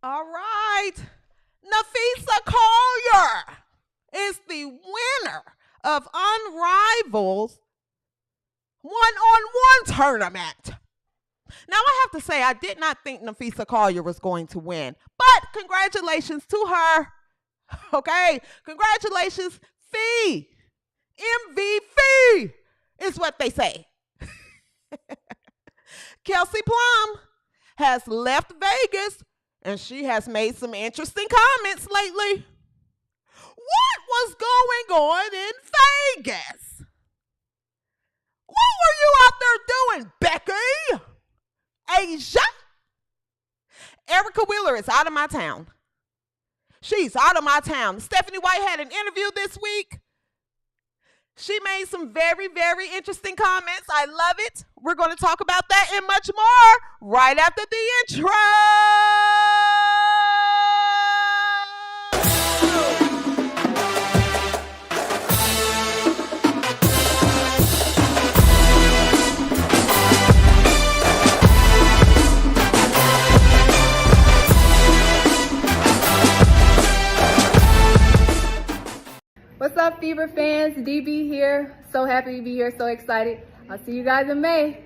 All right. Nafisa Collier is the winner of Unrivaled one-on-one tournament. Now, I have to say, I did not think Nafisa Collier was going to win, but congratulations to her. Okay, congratulations, Fee. MVP is what they say. Kelsey Plum has left Vegas, and she has made some interesting comments lately. What was going on in Vegas? What were you out there doing, Becky? Asia? Erica Wheeler is out of my town. She's out of my town. Stephanie White had an interview this week. She made some very, very interesting comments. I love it. We're going to talk about that and much more right after the intro. What's up, Fever fans? DB here. So happy to be here. So excited. I'll see you guys in May.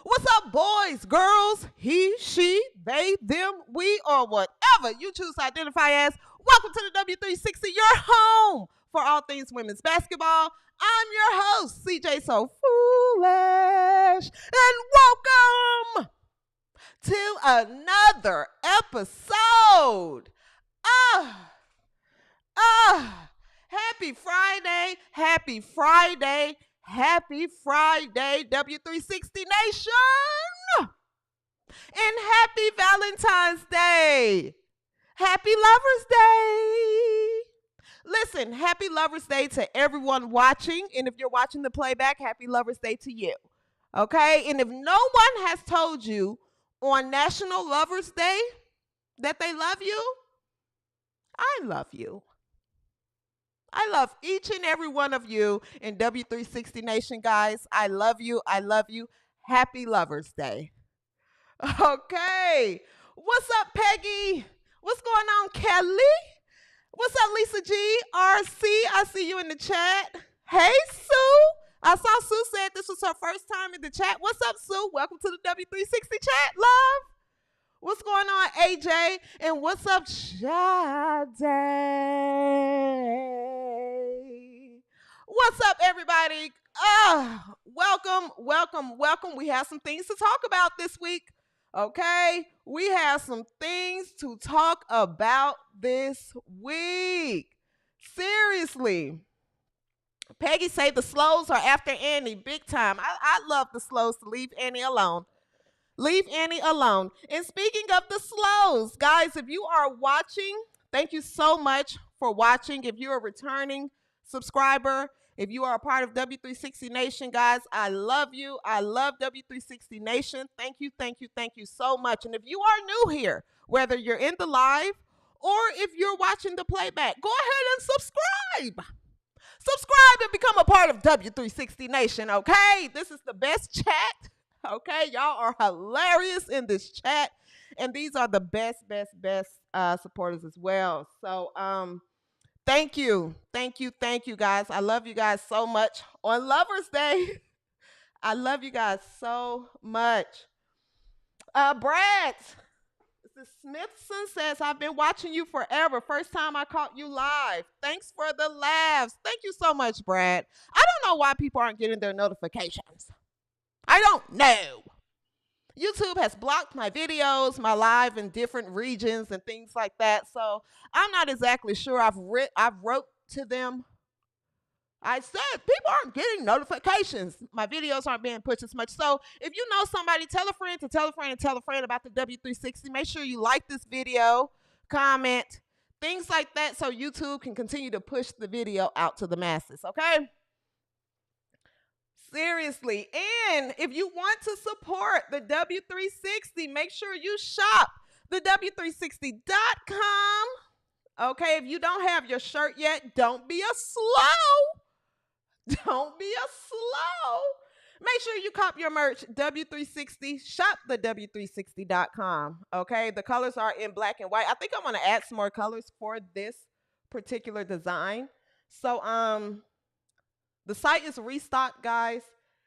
What's up, boys, girls, he, she, they, them, we, or whatever you choose to identify as? Welcome to the W360, your home for all things women's basketball. I'm your host, CJSoFoolish, and welcome to another episode. Happy Friday, happy Friday, happy Friday, W360 Nation, and happy Valentine's Day. Happy Lover's Day. Listen, happy Lover's Day to everyone watching, and if you're watching the playback, happy Lover's Day to you, okay? And if no one has told you on National Lover's Day that they love you, I love you. I love each and every one of you in W360 Nation, guys. I love you. I love you. Happy Lover's Day. Okay. What's up, Peggy? What's going on, Kelly? What's up, Lisa G? RC, I see you in the chat. Hey, Sue. I saw Sue said this was her first time in the chat. What's up, Sue? Welcome to the W360 chat, love. What's going on, AJ? And what's up, Sade? What's up, everybody? Welcome. We have some things to talk about this week, okay? We have some things to talk about this week. Seriously. Peggy say the Slows are after Annie big time. I love the Slows to leave Annie alone. Leave Annie alone. And speaking of the Slows, guys, if you are watching, thank you so much for watching. If you're a returning subscriber, if you are a part of W360 Nation, guys, I love you. I love W360 Nation. Thank you so much. And if you are new here, whether you're in the live or if you're watching the playback, go ahead and subscribe. Subscribe and become a part of W360 Nation, okay? This is the best chat. Okay, y'all are hilarious in this chat, and these are the best supporters as well. So, thank you, guys. I love you guys so much on Lover's Day. I love you guys so much. Brad Smithson says, I've been watching you forever. First time I caught you live. Thanks for the laughs. Thank you so much, Brad. I don't know why people aren't getting their notifications. I don't know. YouTube has blocked my videos, my live in different regions and things like that. So I'm not exactly sure. I've wrote to them. I said people aren't getting notifications. My videos aren't being pushed as much. So if you know somebody, tell a friend to tell a friend and tell a friend about the W360. Make sure you like this video, comment, things like that, so YouTube can continue to push the video out to the masses, okay? Seriously. And if you want to support the W360, make sure you shop the W360.com. Okay, if you don't have your shirt yet, don't be a slow. Don't be a slow. Make sure you cop your merch, W360, shop the W360.com. Okay, the colors are in black and white. I think I'm gonna add some more colors for this particular design. So the site is restocked, guys.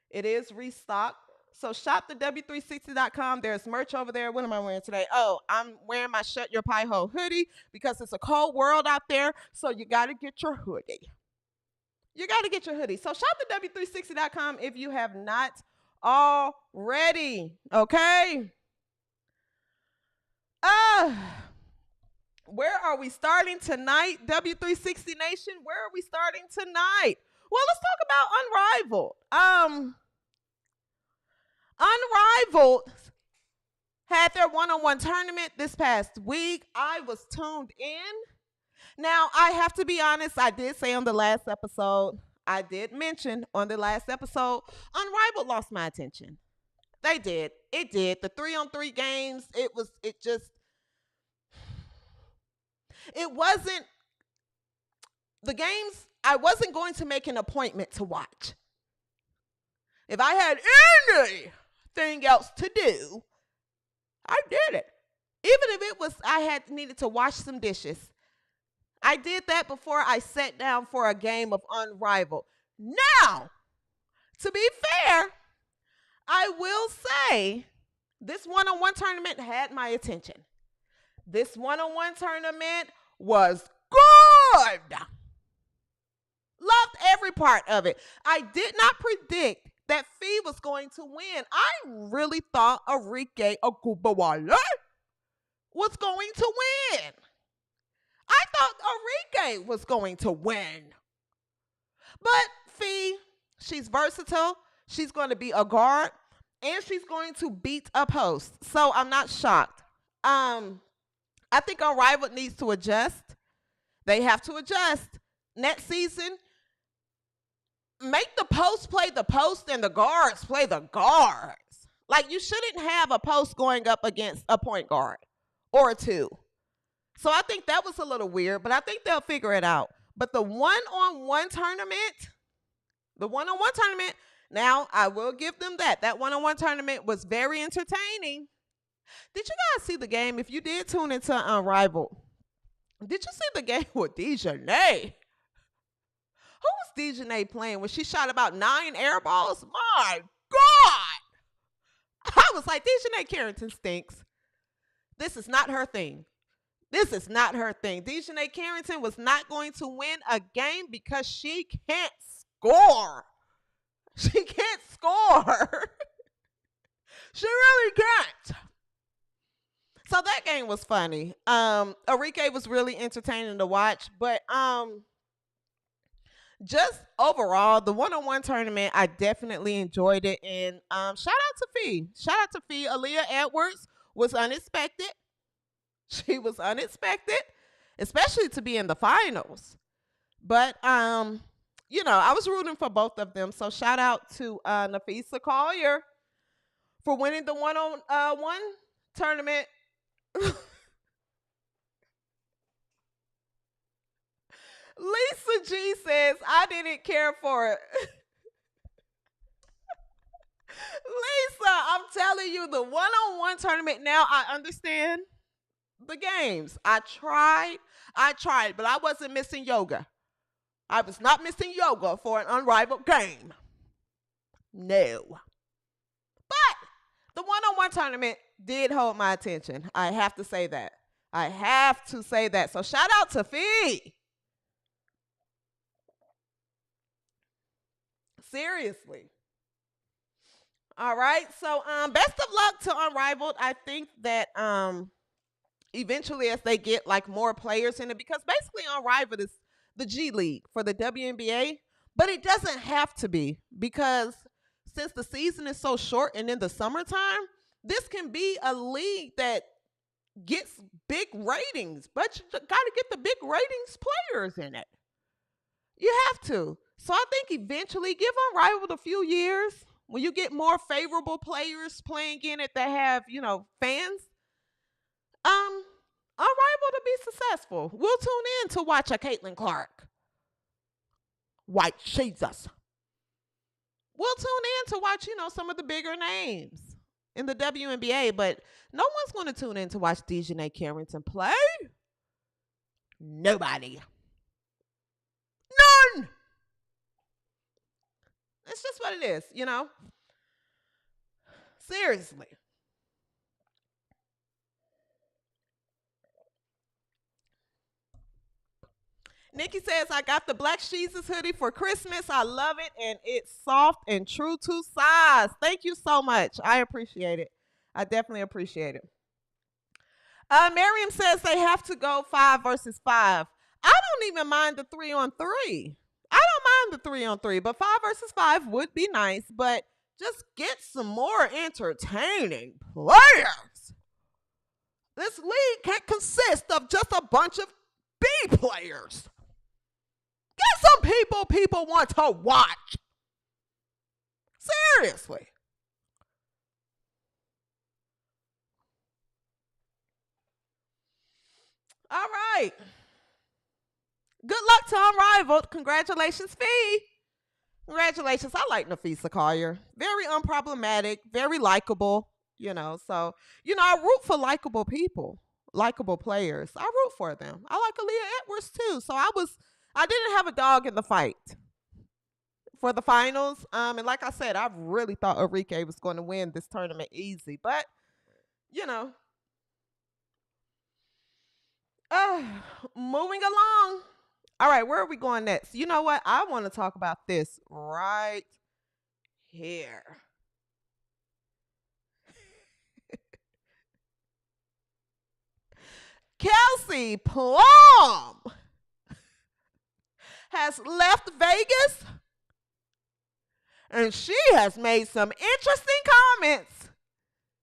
It is restocked. So shop the W360.com. There's merch over there. What am I wearing today? Oh, I'm wearing my Shut Your Pie Hole hoodie because it's a cold world out there. So you got to get your hoodie. You got to get your hoodie. So shop the W360.com if you have not already. Okay. Where are we starting tonight? W360 Nation, where are we starting tonight? Well, let's talk about Unrivaled. Unrivaled had their one-on-one tournament this past week. I was tuned in. Now, I have to be honest, I did say on the last episode, I did mention on the last episode, Unrivaled lost my attention. They did. It did. The 3-on-3 games, it wasn't, the games, I wasn't going to make an appointment to watch. If I had anything else to do, I did it. Even if it was, I had needed to wash some dishes. I did that before I sat down for a game of Unrivaled. Now, to be fair, I will say this one-on-one tournament had my attention. This one-on-one tournament was good. Loved every part of it. I did not predict that Fee was going to win. I really thought Enrique Agubawale was going to win. I thought Enrique was going to win. But Fee, she's versatile. She's going to be a guard. And she's going to beat a post. So I'm not shocked. I think Unrivaled needs to adjust. They have to adjust. Next season, make the post play the post and the guards play the guards. Like, you shouldn't have a post going up against a point guard or a two. So I think that was a little weird, but I think they'll figure it out. But the one-on-one tournament, now I will give them that. That one-on-one tournament was very entertaining. Did you guys see the game? If you did tune into Unrivaled, did you see the game with Dejanay? Who was Dejanay playing when she shot about 9 air balls? My God! I was like, Dejanay Carrington stinks. This is not her thing. This is not her thing. Dejanay Carrington was not going to win a game because she can't score. She can't score. She really can't. So that game was funny. Enrique was really entertaining to watch, but just overall, the one-on-one tournament, I definitely enjoyed it. And shout out to Fee. Shout out to Fee. Aaliyah Edwards was unexpected. She was unexpected, especially to be in the finals. But you know, I was rooting for both of them. So shout out to Nafisa Collier for winning the one-on-one tournament. Lisa G says, I didn't care for it. Lisa, I'm telling you, the one-on-one tournament, now I understand the games. I tried, but I wasn't missing yoga. I was not missing yoga for an Unrivaled game. No. But the one-on-one tournament did hold my attention. I have to say that. So shout out to Fee. Seriously. All right. So best of luck to Unrivaled. I think that eventually as they get like more players in it, because basically Unrivaled is the G League for the WNBA, but it doesn't have to be, because since the season is so short and in the summertime, this can be a league that gets big ratings, but you got to get the big ratings players in it. You have to. So I think eventually, give Unrivaled a few years, when you get more favorable players playing in it that have, you know, fans, Unrivaled to be successful. We'll tune in to watch a Caitlin Clark. White Jesus. we'll tune in to watch, some of the bigger names in the WNBA, but no one's going to tune in to watch Dejanay Carrington play. Nobody. None. It's just what it is, Seriously. Nikki says, I got the Black Jesus hoodie for Christmas. I love it, and it's soft and true to size. Thank you so much. I appreciate it. I definitely appreciate it. Miriam says they have to go 5 versus 5. I don't even mind the 3-on-3. I don't mind the 3-on-3, but 5 versus 5 would be nice, but just get some more entertaining players. This league can't consist of just a bunch of B players. Get some people want to watch. Seriously. All right. Good luck to Unrivaled. Congratulations, Fee. Congratulations. I like Nafisa Collier. Very unproblematic, very likable, So, I root for likable people, likable players. I root for them. I like Aaliyah Edwards too. So I didn't have a dog in the fight for the finals. And like I said, I really thought Enrique was going to win this tournament easy. But, moving along. All right, where are we going next? You know what? I want to talk about this right here. Kelsey Plum has left Vegas, and she has made some interesting comments.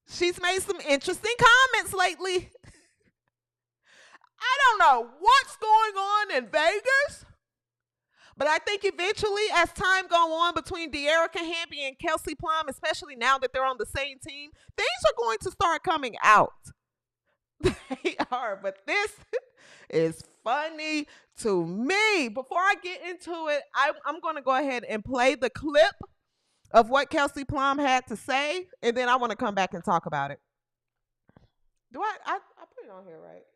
She's made some interesting comments lately. I don't know what's going on in Vegas, but I think eventually, as time goes on between De'Erica Hamby and Kelsey Plum, especially now that they're on the same team, things are going to start coming out. They are, but this is funny to me. Before I get into it, I'm going to go ahead and play the clip of what Kelsey Plum had to say, and then I want to come back and talk about it. Do I put it on here, right?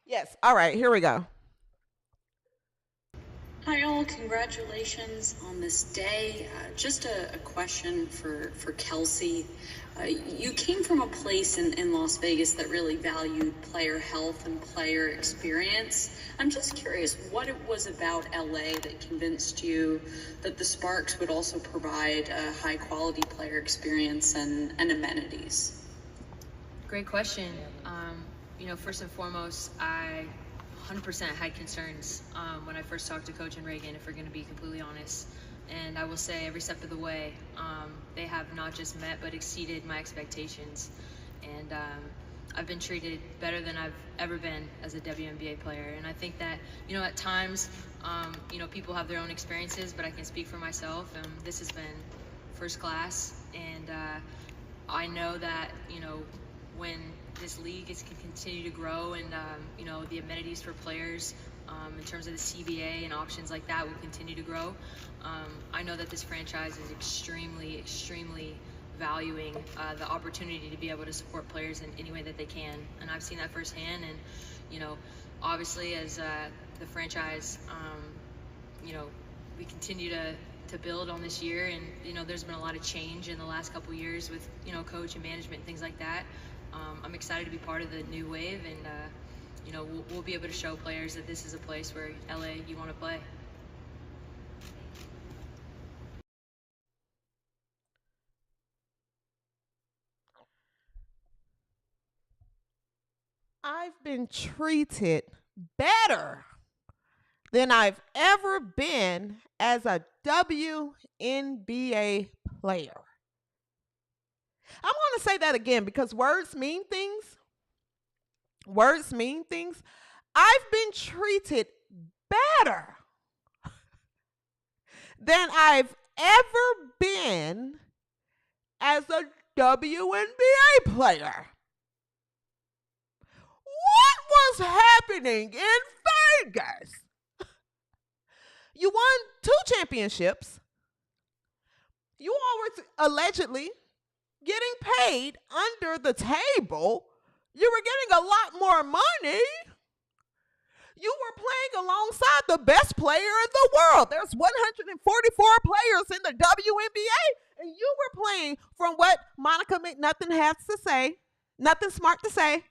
Yes. All right, here we go. Hi all, congratulations on this day. Just a question for Kelsey. You came from a place in Las Vegas that really valued player health and player experience. I'm just curious what it was about LA that convinced you that the Sparks would also provide a high quality player experience and amenities. Great question. First and foremost, I 100% had concerns when I first talked to Coach and Reagan, if we're going to be completely honest. And I will say every step of the way, they have not just met but exceeded my expectations. And I've been treated better than I've ever been as a WNBA player. And I think that, at times, people have their own experiences, but I can speak for myself. And this has been first class. And I know that, when this league can continue to grow and, the amenities for players in terms of the CBA and options like that will continue to grow. I know that this franchise is extremely, extremely valuing the opportunity to be able to support players in any way that they can. And I've seen that firsthand. And, obviously as the franchise, we continue to build on this year. And, there's been a lot of change in the last couple of years with, coach and management, things like that. I'm excited to be part of the new wave, and we'll be able to show players that this is a place where LA you want to play. I've been treated better than I've ever been as a WNBA player. I'm going to say that again because words mean things. Words mean things. I've been treated better than I've ever been as a WNBA player. What was happening in Vegas? You won 2 championships. You all were allegedly getting paid under the table. You were getting a lot more money. You were playing alongside the best player in the world. There's 144 players in the WNBA, and you were playing from what Monica McNothing has to say, nothing smart to say.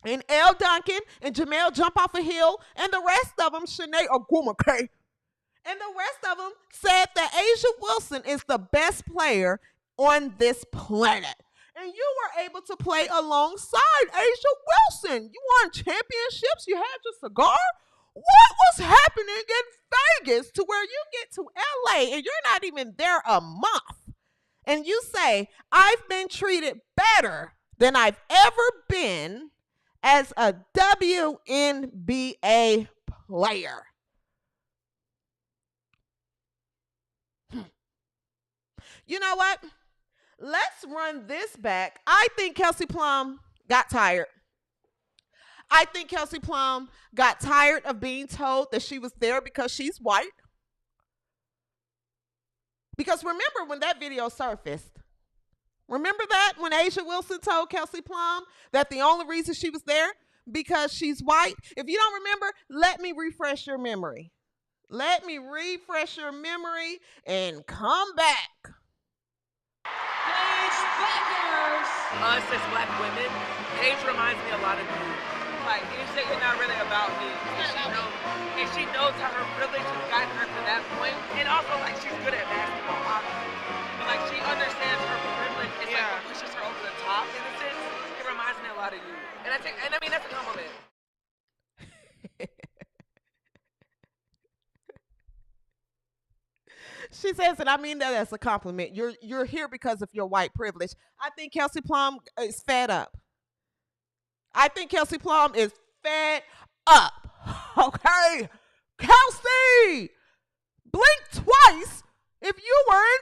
And Elle Duncan and Jamel Jump Off a Hill, and the rest of them, Shanae Ogwumike, and the rest of them said that A'ja Wilson is the best player on this planet. And you were able to play alongside A'ja Wilson. You won championships. You had your cigar. What was happening in Vegas to where you get to LA and you're not even there a month? And you say, I've been treated better than I've ever been as a WNBA player. You know what? Let's run this back. I think Kelsey Plum got tired. I think Kelsey Plum got tired of being told that she was there because she's white. Because remember when that video surfaced? Remember that when A'ja Wilson told Kelsey Plum that the only reason she was there because she's white? If you don't remember, let me refresh your memory. Let me refresh your memory and come back. Us as black women, Paige reminds me a lot of you. Like, you say you're not really about me. And she knows how her privilege has gotten her to that point. And also, like, she's good at basketball, obviously. But, like, she understands her privilege. It's like what pushes her over the top, in a sense. It reminds me a lot of you. And I mean, that's a compliment. She says, and I mean that as a compliment. You're here because of your white privilege. I think Kelsey Plum is fed up. I think Kelsey Plum is fed up. Okay? Kelsey! Blink twice if you were in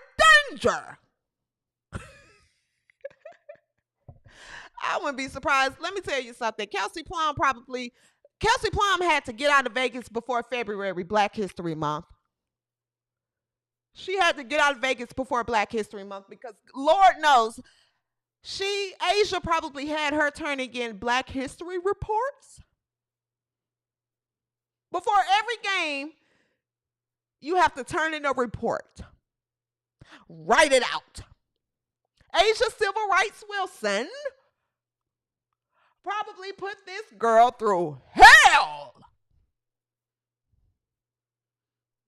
danger. I wouldn't be surprised. Let me tell you something. Kelsey Plum had to get out of Vegas before February, Black History Month. She had to get out of Vegas before Black History Month because Lord knows A'ja probably had her turning in Black History reports. Before every game, you have to turn in a report. Write it out. A'ja Civil Rights Wilson probably put this girl through hell.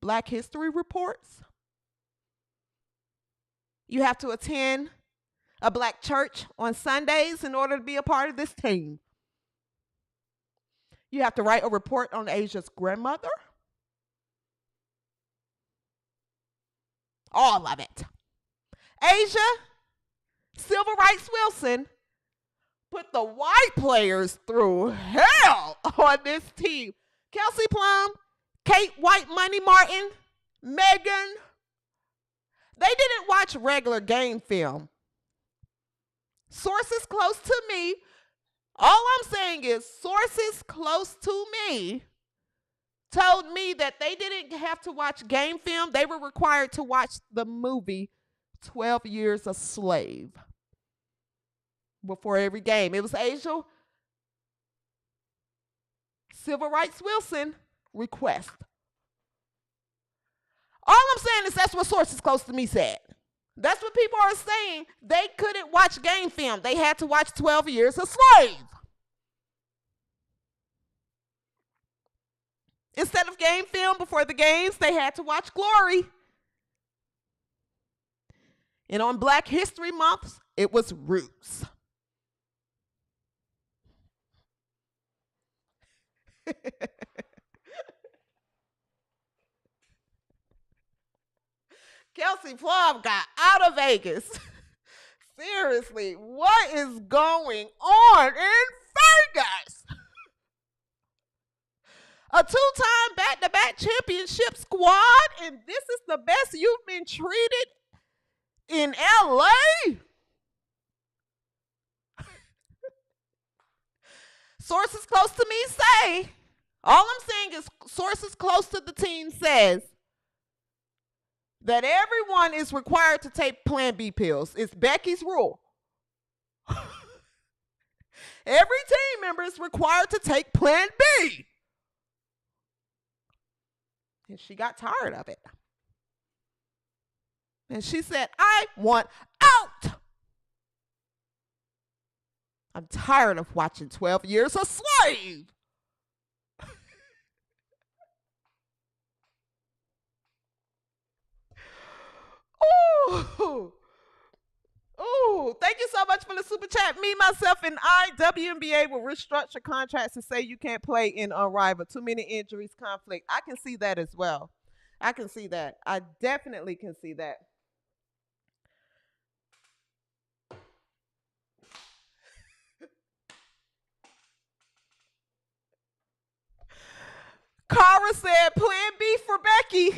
Black History reports. You have to attend a black church on Sundays in order to be a part of this team. You have to write a report on A'ja's grandmother. All of it. A'ja Civil Rights Wilson put the white players through hell on this team. Kelsey Plum, Kate White Money Martin, Megan. They didn't watch regular game film. Sources close to me, all I'm saying is sources close to me told me that they didn't have to watch game film. They were required to watch the movie 12 Years a Slave before every game. It was A'ja Civil Rights Wilson request. All I'm saying is that's what sources close to me said. That's what people are saying. They couldn't watch game film. They had to watch 12 Years a Slave. Instead of game film before the games, they had to watch Glory. And on Black History Month, it was Roots. Kelsey Plum got out of Vegas. Seriously, what is going on in Vegas? A 2-time back-to-back championship squad, and this is the best you've been treated in LA? Sources close to me say All I'm saying is sources close to the team says that everyone is required to take Plan B pills. It's Becky's rule. Every team member is required to take Plan B. And she got tired of it. And she said, I want out. I'm tired of watching 12 Years a Slave. Ooh. Ooh, thank you so much for the super chat. Me, myself, and I, WNBA will restructure contracts and say you can't play in Unrivaled. Too many injuries, conflict. I can see that as well. I can see that. I definitely can see that. Cara said, Plan B for Becky.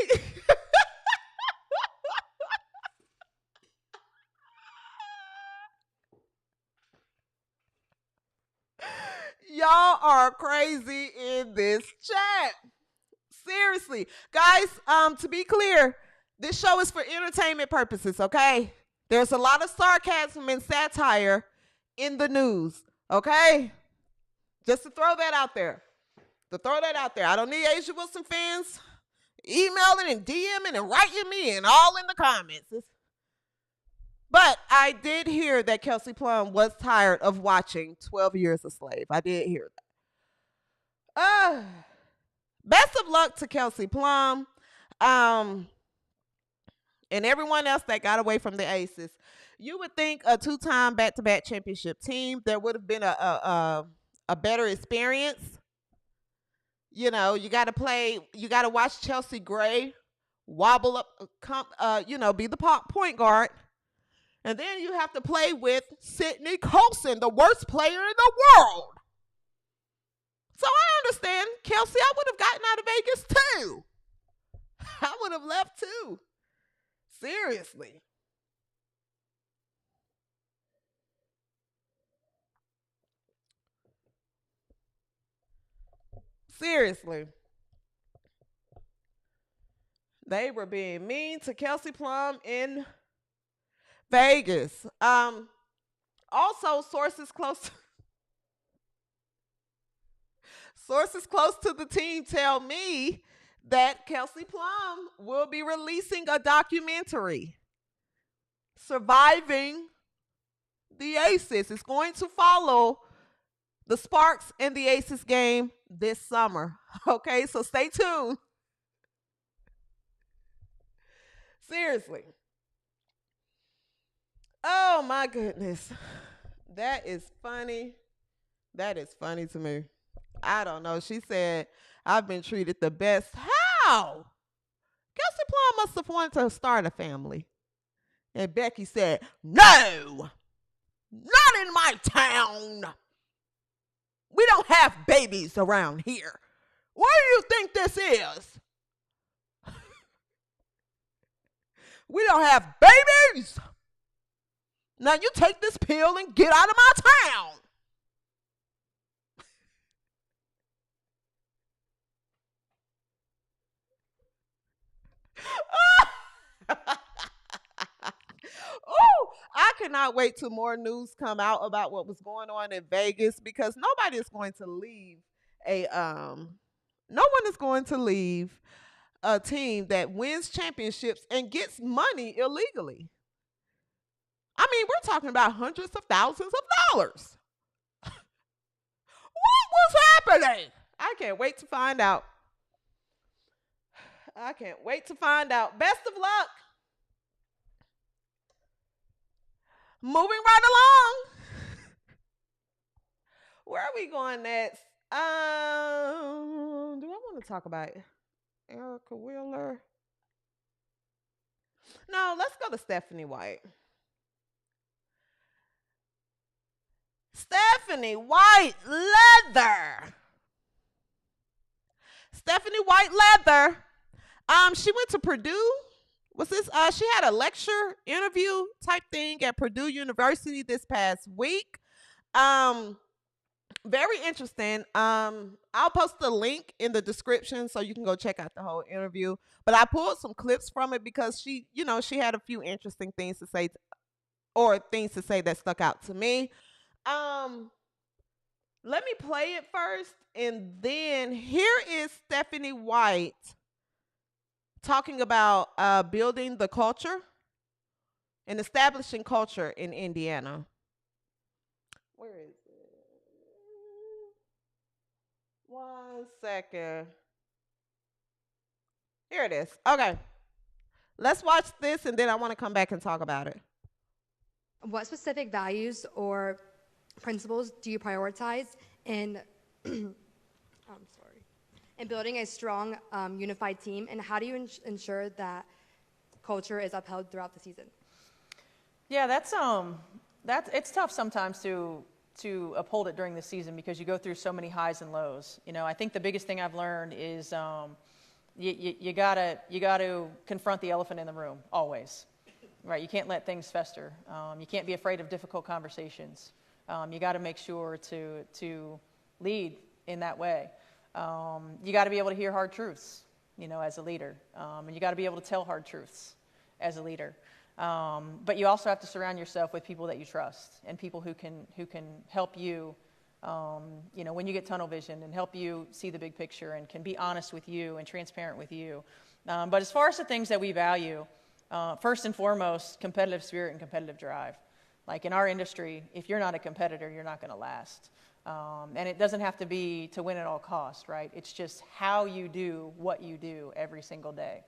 Y'all are crazy in this chat. Seriously. Guys, to be clear, this show is for entertainment purposes, okay? There's a lot of sarcasm and satire in the news, okay? Just to throw that out there. I don't need Asia Wilson fans emailing and DMing and writing me and all in the comments. But I did hear that Kelsey Plum was tired of watching 12 Years a Slave. I did hear that. Best of luck to Kelsey Plum and everyone else that got away from the Aces. You would think a two-time back-to-back championship team, there would have been a better experience. You know, you got to watch Chelsea Gray wobble up, be the point guard. And then you have to play with Sydney Coulson, the worst player in the world. So I understand, Kelsey, I would have gotten out of Vegas too. I would have left too. Seriously. Seriously. They were being mean to Kelsey Plum in Vegas. Also, sources close to the team tell me that Kelsey Plum will be releasing a documentary, Surviving the Aces. It's going to follow the Sparks and the Aces game this summer. Okay, so stay tuned. Seriously. Oh my goodness. That is funny. That is funny to me. I don't know. She said, I've been treated the best. How? Kelsey Plum must have wanted to start a family. And Becky said, no, not in my town. We don't have babies around here. What do you think this is? We don't have babies. Now you take this pill and get out of my town. Oh, I cannot wait till more news come out about what was going on in Vegas, because nobody is going to leave no one is going to leave a team that wins championships and gets money illegally. I mean, we're talking about hundreds of thousands of dollars. What was happening? I can't wait to find out. Best of luck. Moving right along. Where are we going next? Do I want to talk about Erica Wheeler? No, let's go to Stephanie White. Stephanie White Leather. She went to Purdue. She had a lecture interview type thing at Purdue University this past week. Very interesting. I'll post the link in the description so you can go check out the whole interview. But I pulled some clips from it because she had a few interesting things to say, or things to say that stuck out to me. Um, Let me play it first, and then here is Stephanie White talking about building the culture and establishing culture in Indiana. Where is it? 1 second. Here it is. Okay. Let's watch this, and then I want to come back and talk about it. What specific values or principles do you prioritize in in building a strong, unified team, and how do you ensure that culture is upheld throughout the season? Yeah, that's it's tough sometimes to uphold it during the season because you go through so many highs and lows. I think the biggest thing I've learned is you gotta confront the elephant in the room always, right? You can't let things fester. You can't be afraid of difficult conversations. You got to make sure to lead in that way. You got to be able to hear hard truths, as a leader, and you got to be able to tell hard truths as a leader. But you also have to surround yourself with people that you trust and people who can help you, when you get tunnel vision, and help you see the big picture and can be honest with you and transparent with you. But as far as the things that we value, first and foremost, competitive spirit and competitive drive. Like in our industry, if you're not a competitor, you're not going to last. And it doesn't have to be to win at all costs, right? It's just how you do what you do every single day.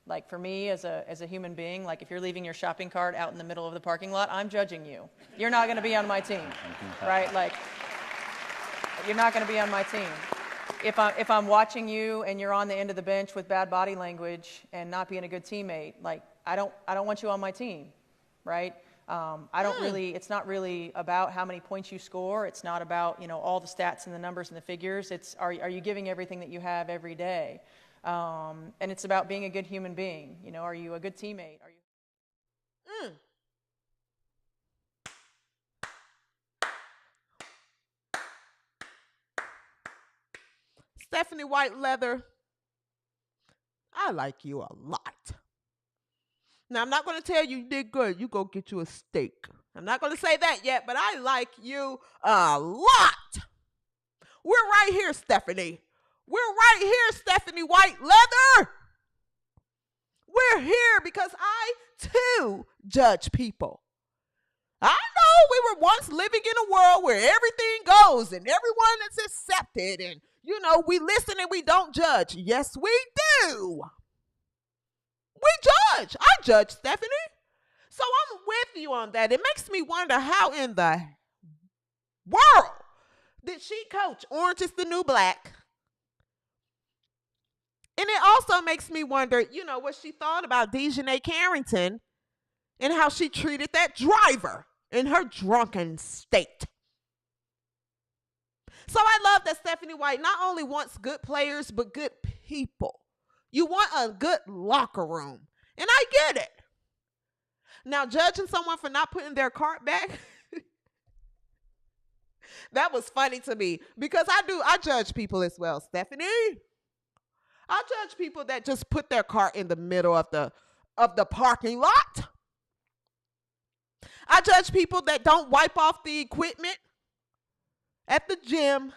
Like for me as a human being, like if you're leaving your shopping cart out in the middle of the parking lot, I'm judging you. You're not going to be on my team, right? Like you're not going to be on my team. If I'm watching you and you're on the end of the bench with bad body language and not being a good teammate, like I don't want you on my team, right? It's not really about how many points you score. It's not about, all the stats and the numbers and the figures. It's, are you giving everything that you have every day? And it's about being a good human being. Are you a good teammate? Are you? Stephanie White Leather, I like you a lot. Now, I'm not going to tell you did good. You go get you a steak. I'm not going to say that yet, but I like you a lot. We're right here, Stephanie. We're right here, Stephanie White Leather. We're here because I, too, judge people. I know we were once living in a world where everything goes and everyone is accepted and, we listen and we don't judge. Yes, we do. We judge. I judge, Stephanie. So I'm with you on that. It makes me wonder how in the world did she coach Orange is the New Black? And it also makes me wonder, what she thought about Dejanay Carrington and how she treated that driver in her drunken state. So I love that Stephanie White not only wants good players, but good people. You want a good locker room. And I get it. Now, judging someone for not putting their cart back, that was funny to me because I judge people as well, Stephanie. I judge people that just put their cart in the middle of the parking lot. I judge people that don't wipe off the equipment at the gym.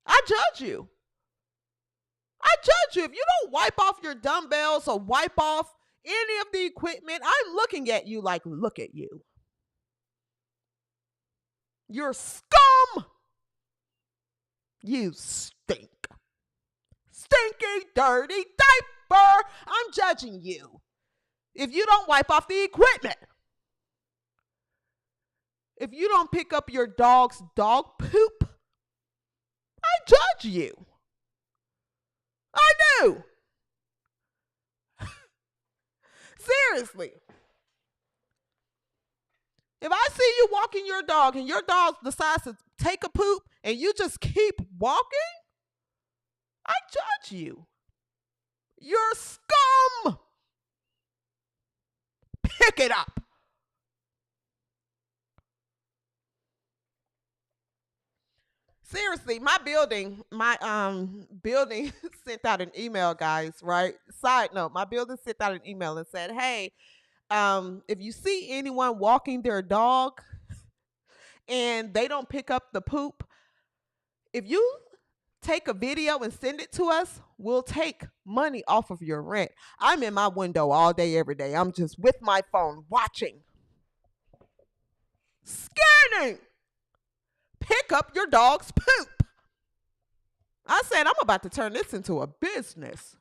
I judge you. I judge you. If you don't wipe off your dumbbells or wipe off any of the equipment, I'm looking at you like, look at you. You're scum. You stink. Stinky, dirty diaper. I'm judging you. If you don't wipe off the equipment. If you don't pick up your dog's dog poop, I judge you. I do. Seriously. If I see you walking your dog and your dog decides to take a poop and you just keep walking, I judge you. You're scum. Pick it up. Seriously, my building sent out an email, guys, right? Side note, my building sent out an email and said, hey, if you see anyone walking their dog and they don't pick up the poop, if you take a video and send it to us, we'll take money off of your rent. I'm in my window all day, every day. I'm just with my phone watching, scanning. Pick up your dog's poop. I said, I'm about to turn this into a business.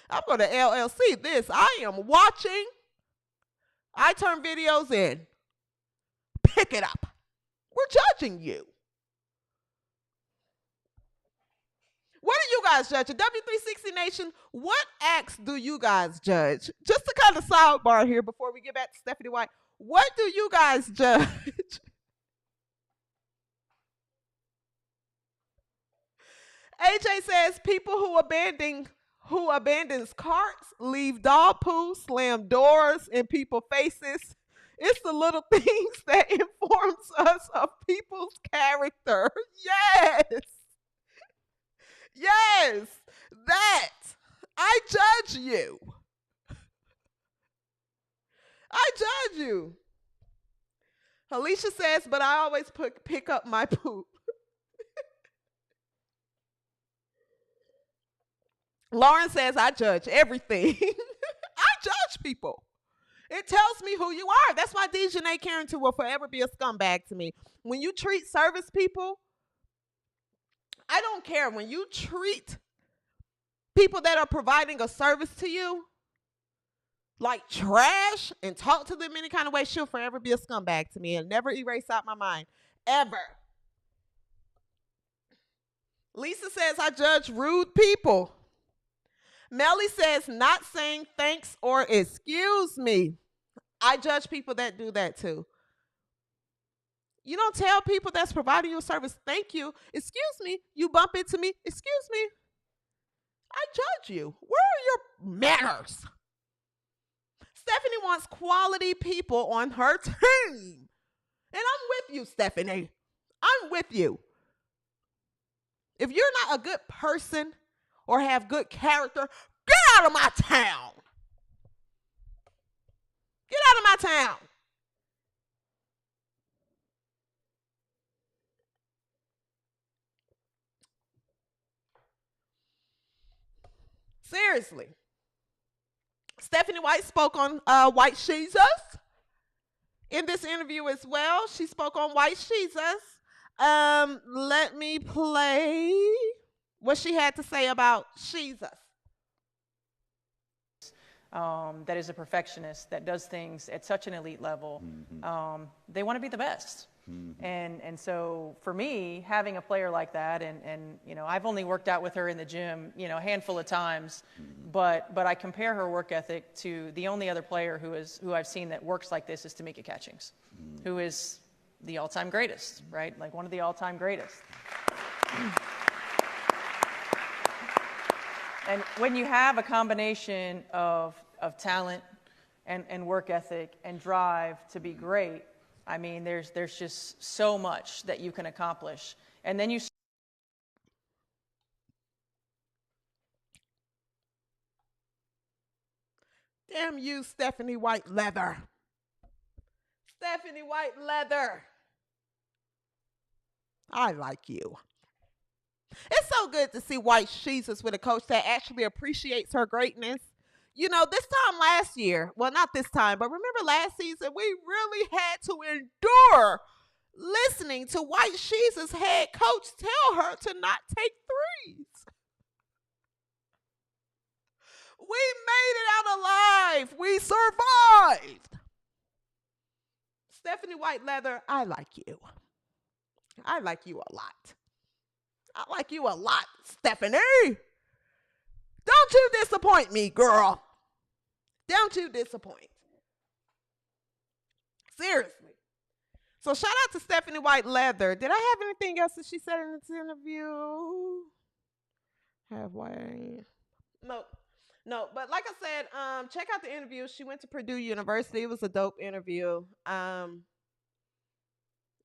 I'm going to LLC this. I am watching. I turn videos in. Pick it up. We're judging you. What do you guys judge? W360 Nation, what acts do you guys judge? Just to kind of sidebar here before we get back to Stephanie White. What do you guys judge? AJ says people who abandons carts, leave dog poo, slam doors in people's faces. It's the little things that informs us of people's character. Yes. Yes. That. I judge you. I judge you. Alicia says, but I always pick up my poop. Lauren says, I judge everything. I judge people. It tells me who you are. That's why Dejanay Carrington will forever be a scumbag to me. When you treat service people, I don't care. When you treat people that are providing a service to you like trash and talk to them any kind of way, she'll forever be a scumbag to me and never erase out my mind. Ever. Lisa says, I judge rude people. Melly says, not saying thanks or excuse me. I judge people that do that too. You don't tell people that's providing you a service, thank you. Excuse me. You bump into me. Excuse me. I judge you. Where are your manners? Stephanie wants quality people on her team. And I'm with you, Stephanie. I'm with you. If you're not a good person or have good character, get out of my town. Get out of my town. Seriously. Stephanie White spoke on White Jesus in this interview as well. She spoke on White Jesus. Let me play what she had to say about Jesus. That is a perfectionist, that does things at such an elite level. Mm-hmm. They want to be the best. Mm-hmm. And so for me, having a player like that, and you know, I've only worked out with her in the gym, you know, a handful of times, mm-hmm. but I compare her work ethic to the only other player who I've seen that works like this is Tamika Catchings, mm-hmm. who is the all-time greatest, right? Like one of the all-time greatest. And when you have a combination of talent and work ethic and drive to be great, I mean, there's just so much that you can accomplish. And then you... Damn you, Stephanie White Leather. Stephanie White Leather. I like you. It's so good to see White Jesus with a coach that actually appreciates her greatness. You know, this time last year, well, not this time, but remember last season, we really had to endure listening to White Jesus' head coach tell her to not take threes. We made it out alive. We survived. Stephanie White Leather, I like you. I like you a lot. I like you a lot, Stephanie. Don't you disappoint me, girl. Don't you disappoint. Seriously. So shout out to Stephanie White Leather. Did I have anything else that she said in this interview? Halfway. No, but like I said, check out the interview. She went to Purdue University. It was a dope interview.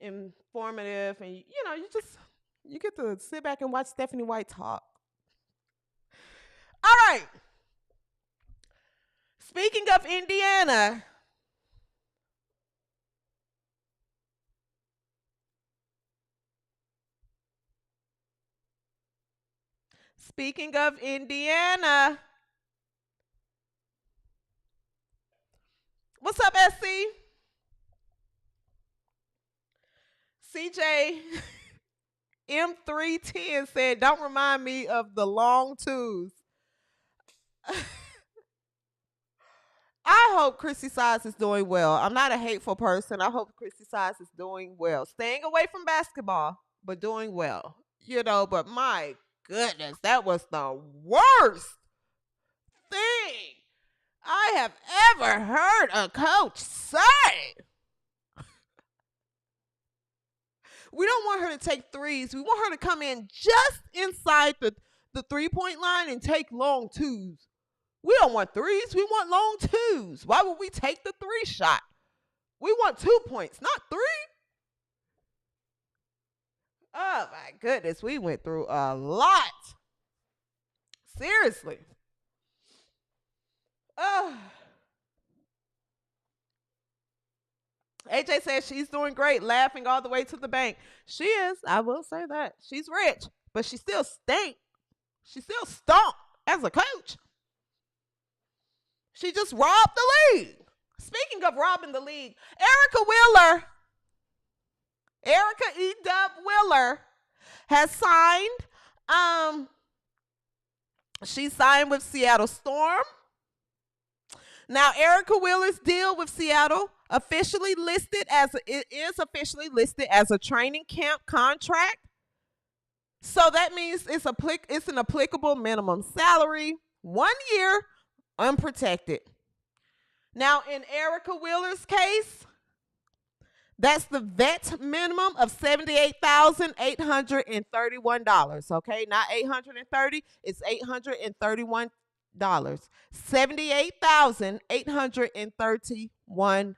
informative, and you get to sit back and watch Stephanie White talk. All right. Speaking of Indiana, what's up, SC? CJ M310 said, "Don't remind me of the long twos." I hope Chrissy Size is doing well. I'm not a hateful person. I hope Chrissy Size is doing well. Staying away from basketball, but doing well. But my goodness, that was the worst thing I have ever heard a coach say. We don't want her to take threes. We want her to come in just inside the 3-point line and take long twos. We don't want threes. We want long twos. Why would we take the 3 shot? We want 2 points, not 3. Oh, my goodness. We went through a lot. Seriously. AJ says she's doing great, laughing all the way to the bank. She is. I will say that. She's rich, but she still stink. She still stunk as a coach. She just robbed the league. Speaking of robbing the league, Erica E. Dub Wheeler has signed. She signed with Seattle Storm. Now, Erica Wheeler's deal with Seattle is officially listed as a training camp contract. So that means it's an applicable minimum salary, 1 year, unprotected. Now, in Erica Wheeler's case, that's the vet minimum of $78,831. Okay, not $830, it's $831. $78,831.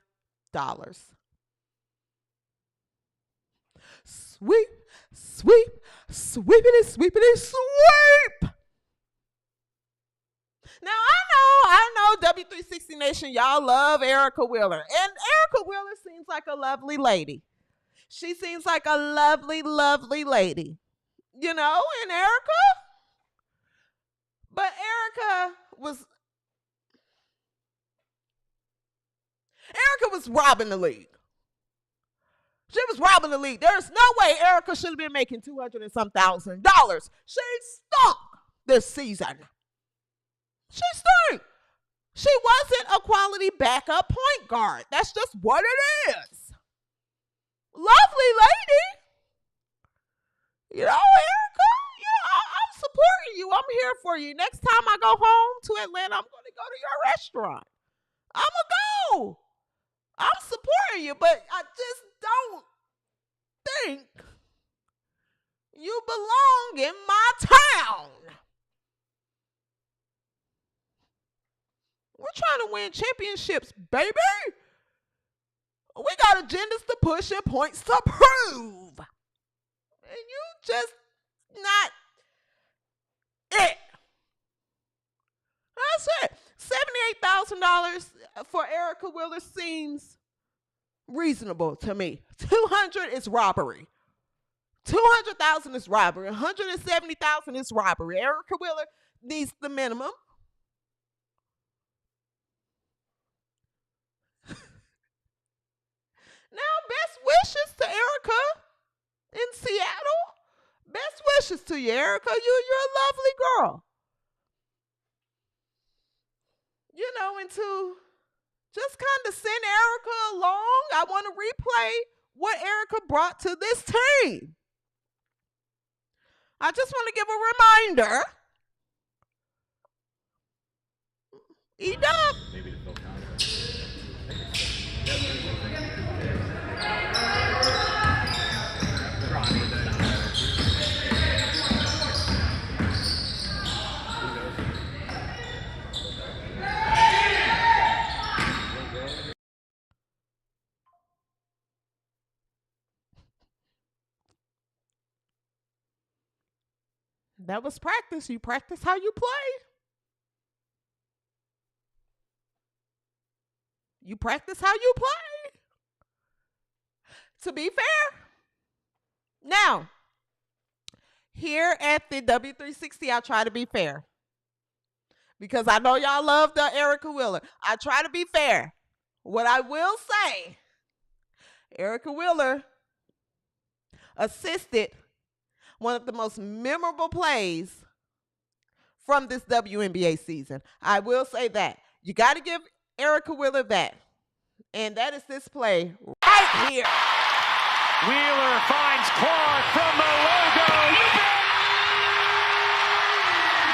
Sweep, sweep, sweepity, sweepity, sweep. Now, I know, W360 Nation, y'all love Erica Wheeler. And Erica Wheeler seems like a lovely lady. She seems like a lovely, lovely lady. And Erica? But Erica was robbing the league. She was robbing the league. There's no way Erica should have been making $200 and some thousand. She stunk this season. She stunk. She wasn't a quality backup point guard. That's just what it is. Lovely lady. Erica, I'm supporting you. I'm here for you. Next time I go home to Atlanta, I'm going to go to your restaurant. I'm going to go. I'm supporting you, but I just don't think you belong in my town. We're trying to win championships, baby. We got agendas to push and points to prove. And you just not it. That's it. $78,000 for Erica Wheeler seems reasonable to me. $200 is robbery. $200,000 is robbery. $170,000 is robbery. Erica Wheeler needs the minimum. Now, best wishes to Erica in Seattle. Best wishes to you, Erica. You're a lovely girl. And to just kind of send Erica along, I want to replay what Erica brought to this team. I just want to give a reminder. E-Dub. Maybe to feel confident. That was practice. You practice how you play. You practice how you play. To be fair. Now, here at the W360, I try to be fair. Because I know y'all love the Erica Wheeler. I try to be fair. What I will say, Erica Wheeler assisted one of the most memorable plays from this WNBA season. I will say that. You got to give Erica Wheeler that. And that is this play right here. Wheeler finds Clark from the logo.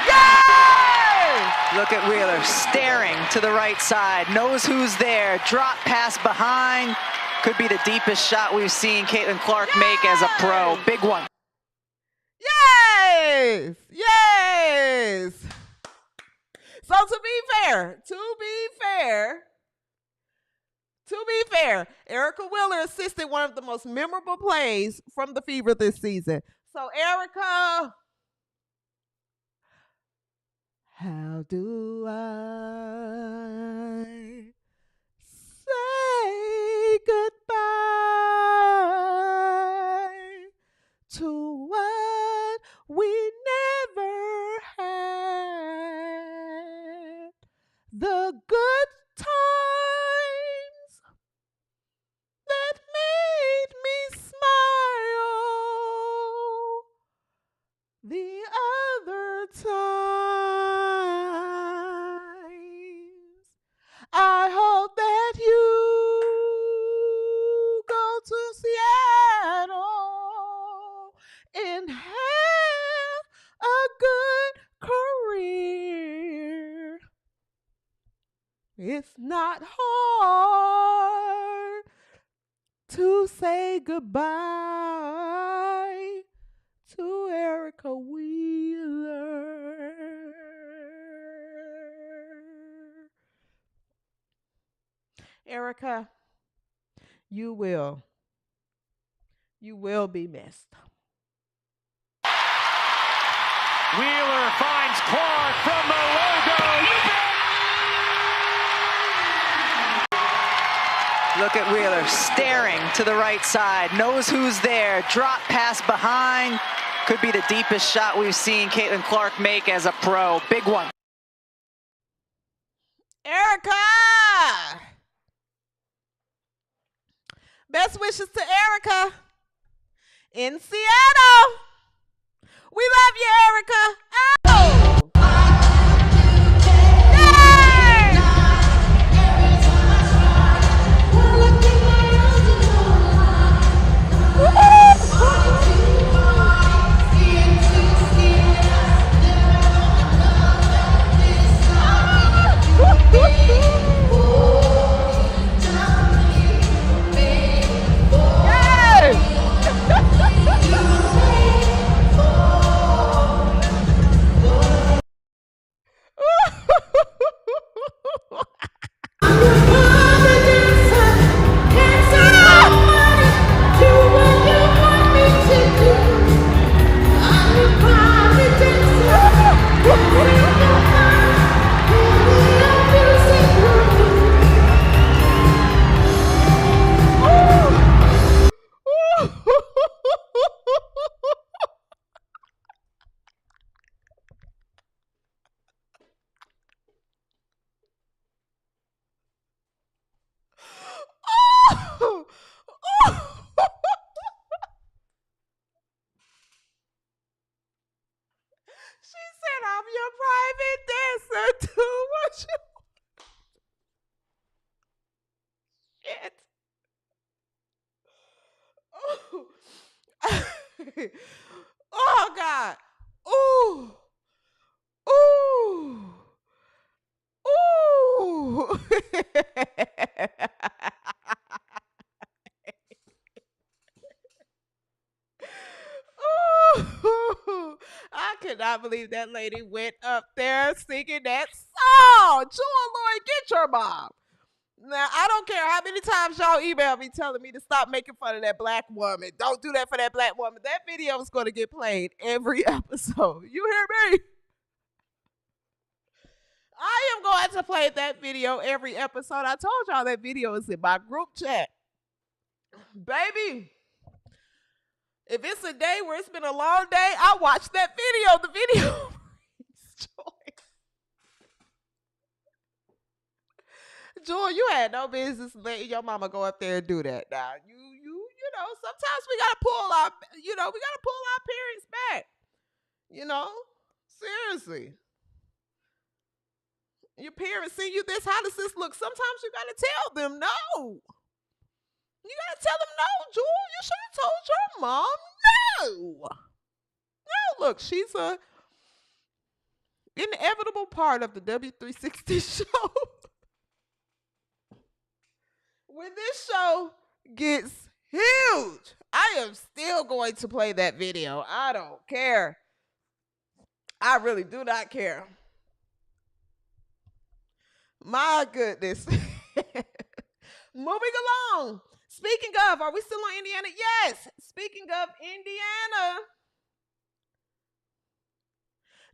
Yay! Look at Wheeler staring to the right side, knows who's there, drop pass behind. Could be the deepest shot we've seen Caitlin Clark make as a pro. Big one. Yes! Yes! So to be fair, Erica Wheeler assisted one of the most memorable plays from the Fever this season. So Erica, how do I say goodbye to what we never had? The good times that made me smile. The other times, I hope that you go to Seattle and have a good career. It's not hard to say goodbye to Erica Wheeler. Erica, you will be missed. Wheeler finds Clark from the logo. Look at Wheeler staring to the right side, knows who's there, drop pass behind. Could be the deepest shot we've seen Caitlin Clark make as a pro. Big one. Erica! Best wishes to Erica in Seattle. We love you, Erica. Oh! She said, I'm your private dancer. Do what you Shit. Oh, God. Ooh. Ooh. Ooh. Ooh. I cannot believe that lady went up there singing that song. Jewel Lloyd, get your mom. Now, I don't care how many times y'all email me telling me to stop making fun of that black woman. Don't do that for that black woman. That video is going to get played every episode. You hear me? I am going to play that video every episode. I told y'all that video is in my group chat. Baby, if it's a day where it's been a long day, I'll watch that video. The video brings joy. Joy, you had no business letting your mama go up there and do that. Now, you know, sometimes we gotta pull our parents back. You know, seriously. Your parents send you this. How does this look? Sometimes you gotta tell them no. You gotta tell them no, Jewel. You should have told your mom no. No, look, she's a inevitable part of the W360 show. When this show gets huge, I am still going to play that video. I don't care. I really do not care. My goodness. Moving along. Speaking of, are we still on Indiana? Yes. Speaking of Indiana,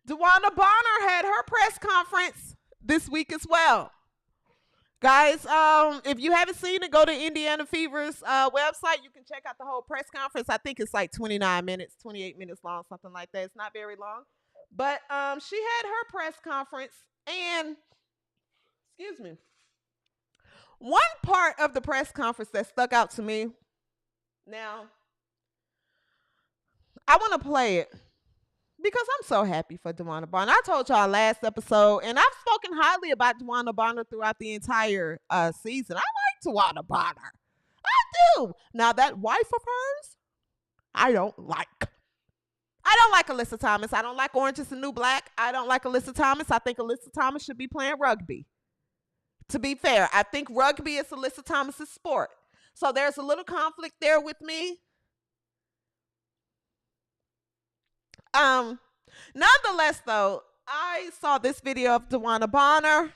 Dewanna Bonner had her press conference this week as well. Guys, if you haven't seen it, go to Indiana Fever's website. You can check out the whole press conference. I think it's like 29 minutes, 28 minutes long, something like that. It's not very long. But she had her press conference, and, excuse me, one part of the press conference that stuck out to me. Now, I want to play it because I'm so happy for Dewanna Bonner. I told y'all last episode, and I've spoken highly about Dewanna Bonner throughout the entire season. I like Dewanna Bonner. I do. Now, that wife of hers, I don't like. I don't like Alyssa Thomas. I don't like Orange is the New Black. I don't like Alyssa Thomas. I think Alyssa Thomas should be playing rugby. To be fair, I think rugby is Alyssa Thomas's sport. So there's a little conflict there with me. Nonetheless, though, I saw this video of Dewanna Bonner, and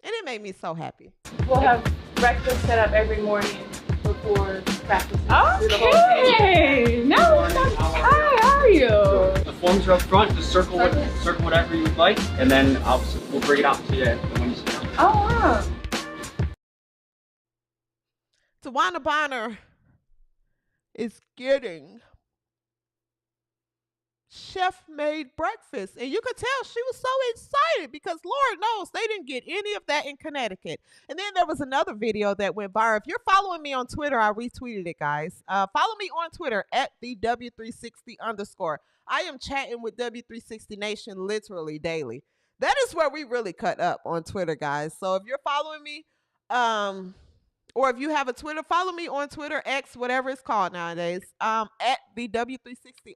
it made me so happy. We'll have breakfast set up every morning before practice. Okay. No, hi, how are you? The forms are up front. Just circle whatever you would like, and then we'll bring it out to you when you sit down. Oh, wow. Dewanna Bonner is getting chef-made breakfast, and you could tell she was so excited because Lord knows they didn't get any of that in Connecticut. And then there was another video that went viral. If you're following me on Twitter, I retweeted it, guys. Follow me on Twitter at the W360_. I am chatting with W360 Nation literally daily. That is where we really cut up on Twitter, guys. So if you're following me, or if you have a Twitter, follow me on Twitter, X, whatever it's called nowadays, at the W360_.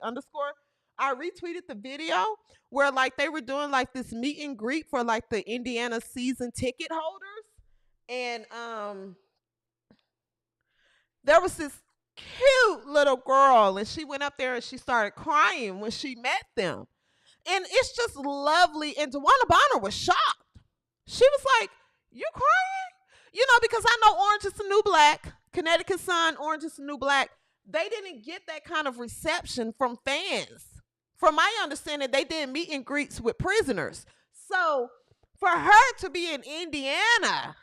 I retweeted the video where like they were doing like this meet and greet for like the Indiana season ticket holders. And there was this cute little girl, and she went up there and she started crying when she met them. And it's just lovely. And Dewanna Bonner was shocked. She was like, "You crying?" You know, because I know Orange is the New Black, Connecticut Sun, Orange is the New Black. They didn't get that kind of reception from fans. From my understanding, they did meet and greets with prisoners. So for her to be in Indiana,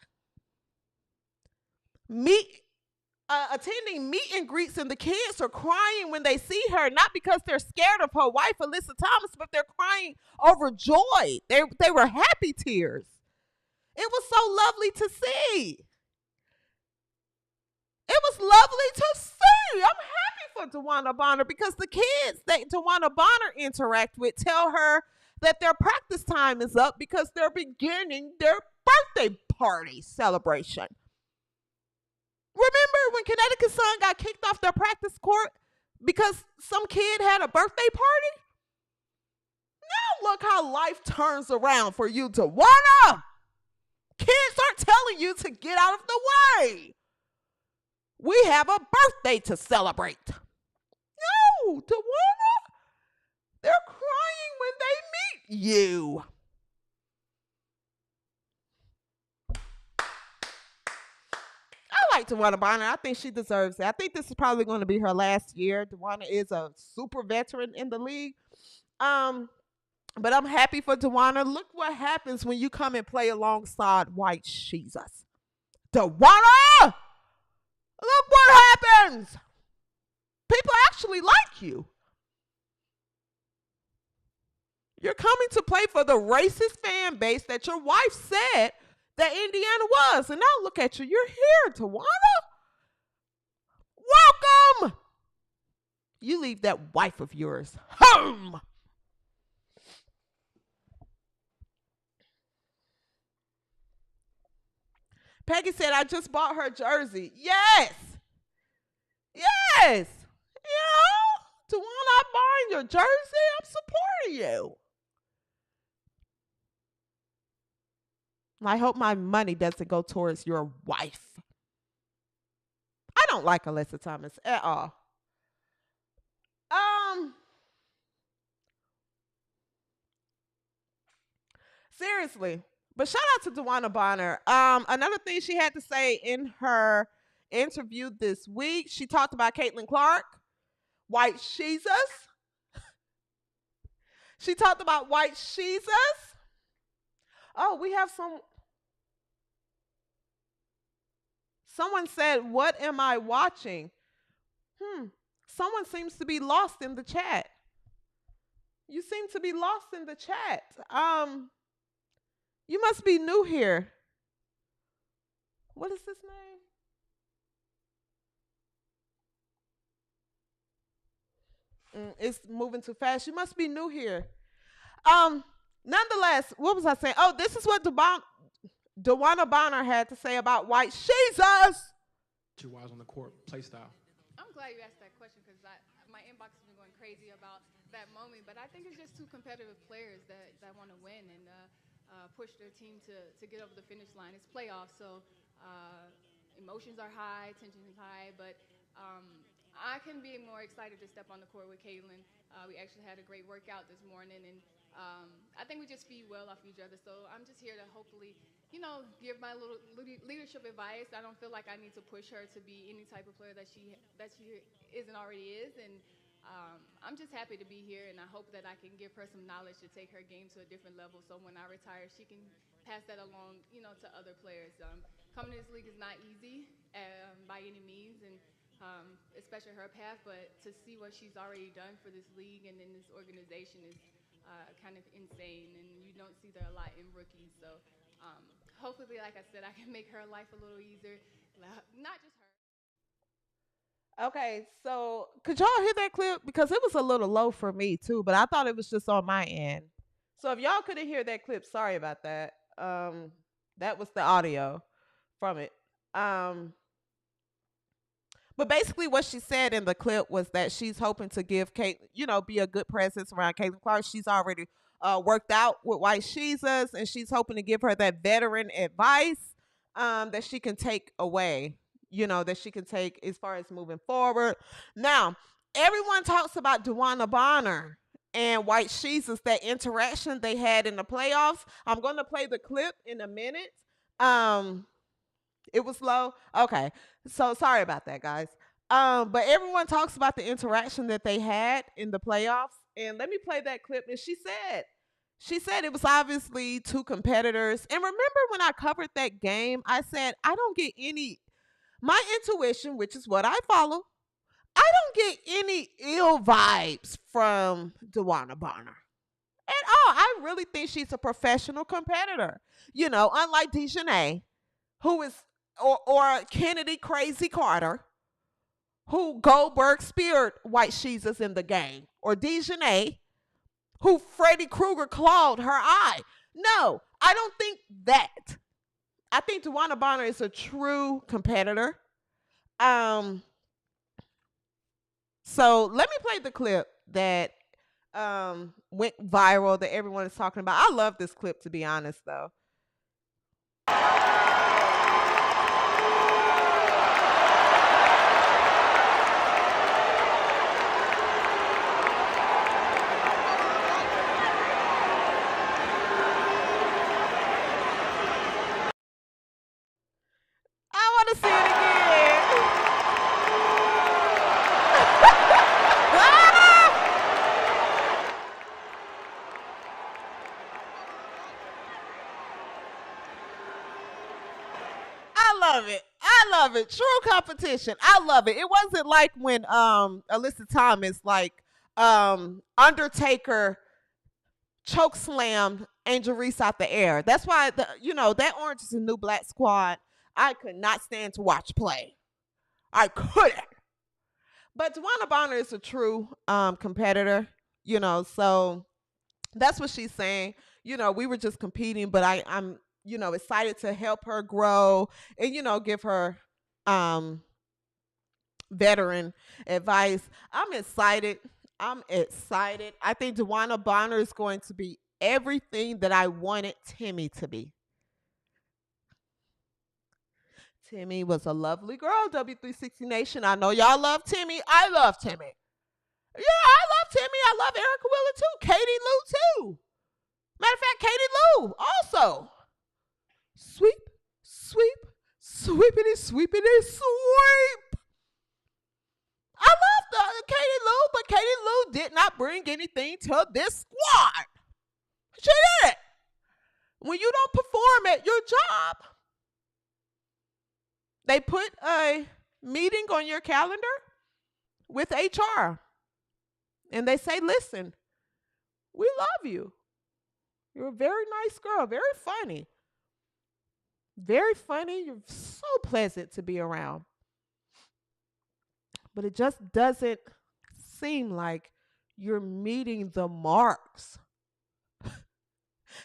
attending meet and greets, and the kids are crying when they see her, not because they're scared of her wife, Alyssa Thomas, but they're crying overjoyed. They were happy tears. It was so lovely to see. It was lovely to see. I'm happy for Dewanna Bonner because the kids that Dewanna Bonner interact with tell her that their practice time is up because they're beginning their birthday party celebration. Remember when Connecticut Sun got kicked off their practice court because some kid had a birthday party? Now look how life turns around for you, Dewanna. Kids aren't telling you to get out of the way. We have a birthday to celebrate. No, Dewanna, they're crying when they meet you. like Dewanna Bonner. I think she deserves it. I think this is probably going to be her last year. Dewanna is a super veteran in the league. But I'm happy for Dewanna. Look what happens when you come and play alongside White Jesus. Dewanna! Look what happens. People actually like you. You're coming to play for the racist fan base that your wife said that Indiana was. And now look at you. You're here, Dewanna. Welcome. You leave that wife of yours home. Peggy said, I just bought her jersey. Yes. Yes. You know, Dewanna, I'm buying your jersey. I'm supporting you. I hope my money doesn't go towards your wife. I don't like Alyssa Thomas at all. Seriously. But shout out to Dewanna Bonner. Another thing she had to say in her interview this week, she talked about Caitlin Clark, White Jesus. She talked about White Jesus. Oh, we have someone said, what am I watching? Someone seems to be lost in the chat. You seem to be lost in the chat. You must be new here. What is this name? It's moving too fast. You must be new here. Nonetheless, what was I saying? Oh, this is what Dewanna Bonner had to say about White Jesus. Two wise on the court, play style. I'm glad you asked that question because my inbox has been going crazy about that moment. But I think it's just two competitive players that want to win and push their team to get over the finish line. It's playoffs, so emotions are high, tension is high. But I can be more excited to step on the court with Caitlin. We actually had a great workout this morning, and I think we just feed well off each other. So I'm just here to hopefully, give my little leadership advice. I don't feel like I need to push her to be any type of player that she isn't already is. And I'm just happy to be here, and I hope that I can give her some knowledge to take her game to a different level. So when I retire, she can pass that along, to other players. Coming to this league is not easy by any means, and especially her path. But to see what she's already done for this league and in this organization is kind of insane, and you don't see that a lot in rookies. So hopefully, like I said, I can make her life a little easier, not just her. Okay, so could y'all hear that clip? Because it was a little low for me too, but I thought it was just on my end. So if y'all couldn't hear that clip, sorry about that. That was the audio from it. But basically what she said in the clip was that she's hoping to give Kate, be a good presence around Caitlin Clark. She's already worked out with White Jesus, and she's hoping to give her that veteran advice that she can take away, that she can take as far as moving forward. Now, everyone talks about Dewanna Bonner and White Jesus, that interaction they had in the playoffs. I'm going to play the clip in a minute. It was low. Okay. So sorry about that, guys. But everyone talks about the interaction that they had in the playoffs. And let me play that clip. And she said it was obviously two competitors. And remember when I covered that game, I said, I don't get my intuition, which is what I follow, I don't get any ill vibes from Dewanna Bonner at all. I really think she's a professional competitor. Unlike Dejanay, who is, or Kennedy Crazy Carter, who Goldberg speared White Jesus in the game, or Dejanay, who Freddy Krueger clawed her eye. No, I don't think that. I think Dewanna Bonner is a true competitor. So let me play the clip that went viral that everyone is talking about. I love this clip, to be honest, though. I want to see it again. love it. I love it. True competition. I love it. It wasn't like when Alyssa Thomas, like Undertaker choke slammed Angel Reese out the air. That's why that Orange is the New Black squad, I could not stand to watch play. I couldn't. But Dewanna Bonner is a true competitor, so that's what she's saying. We were just competing, but I'm excited to help her grow and, give her veteran advice. I'm excited. I think Dewanna Bonner is going to be everything that I wanted Timmy to be. Timmy was a lovely girl, W360 Nation. I know y'all love Timmy. I love Timmy. Yeah, I love Timmy. I love Erica Wheeler too. Katie Lou too. Matter of fact, Katie Lou also. Sweep, sweep, sweepity, sweepity, sweep. I love Katie Lou, but Katie Lou did not bring anything to this squad. She did. When you don't perform at your job, they put a meeting on your calendar with HR. And they say, listen, we love you. You're a very nice girl, very funny. Very funny. You're so pleasant to be around. But it just doesn't seem like you're meeting the marks.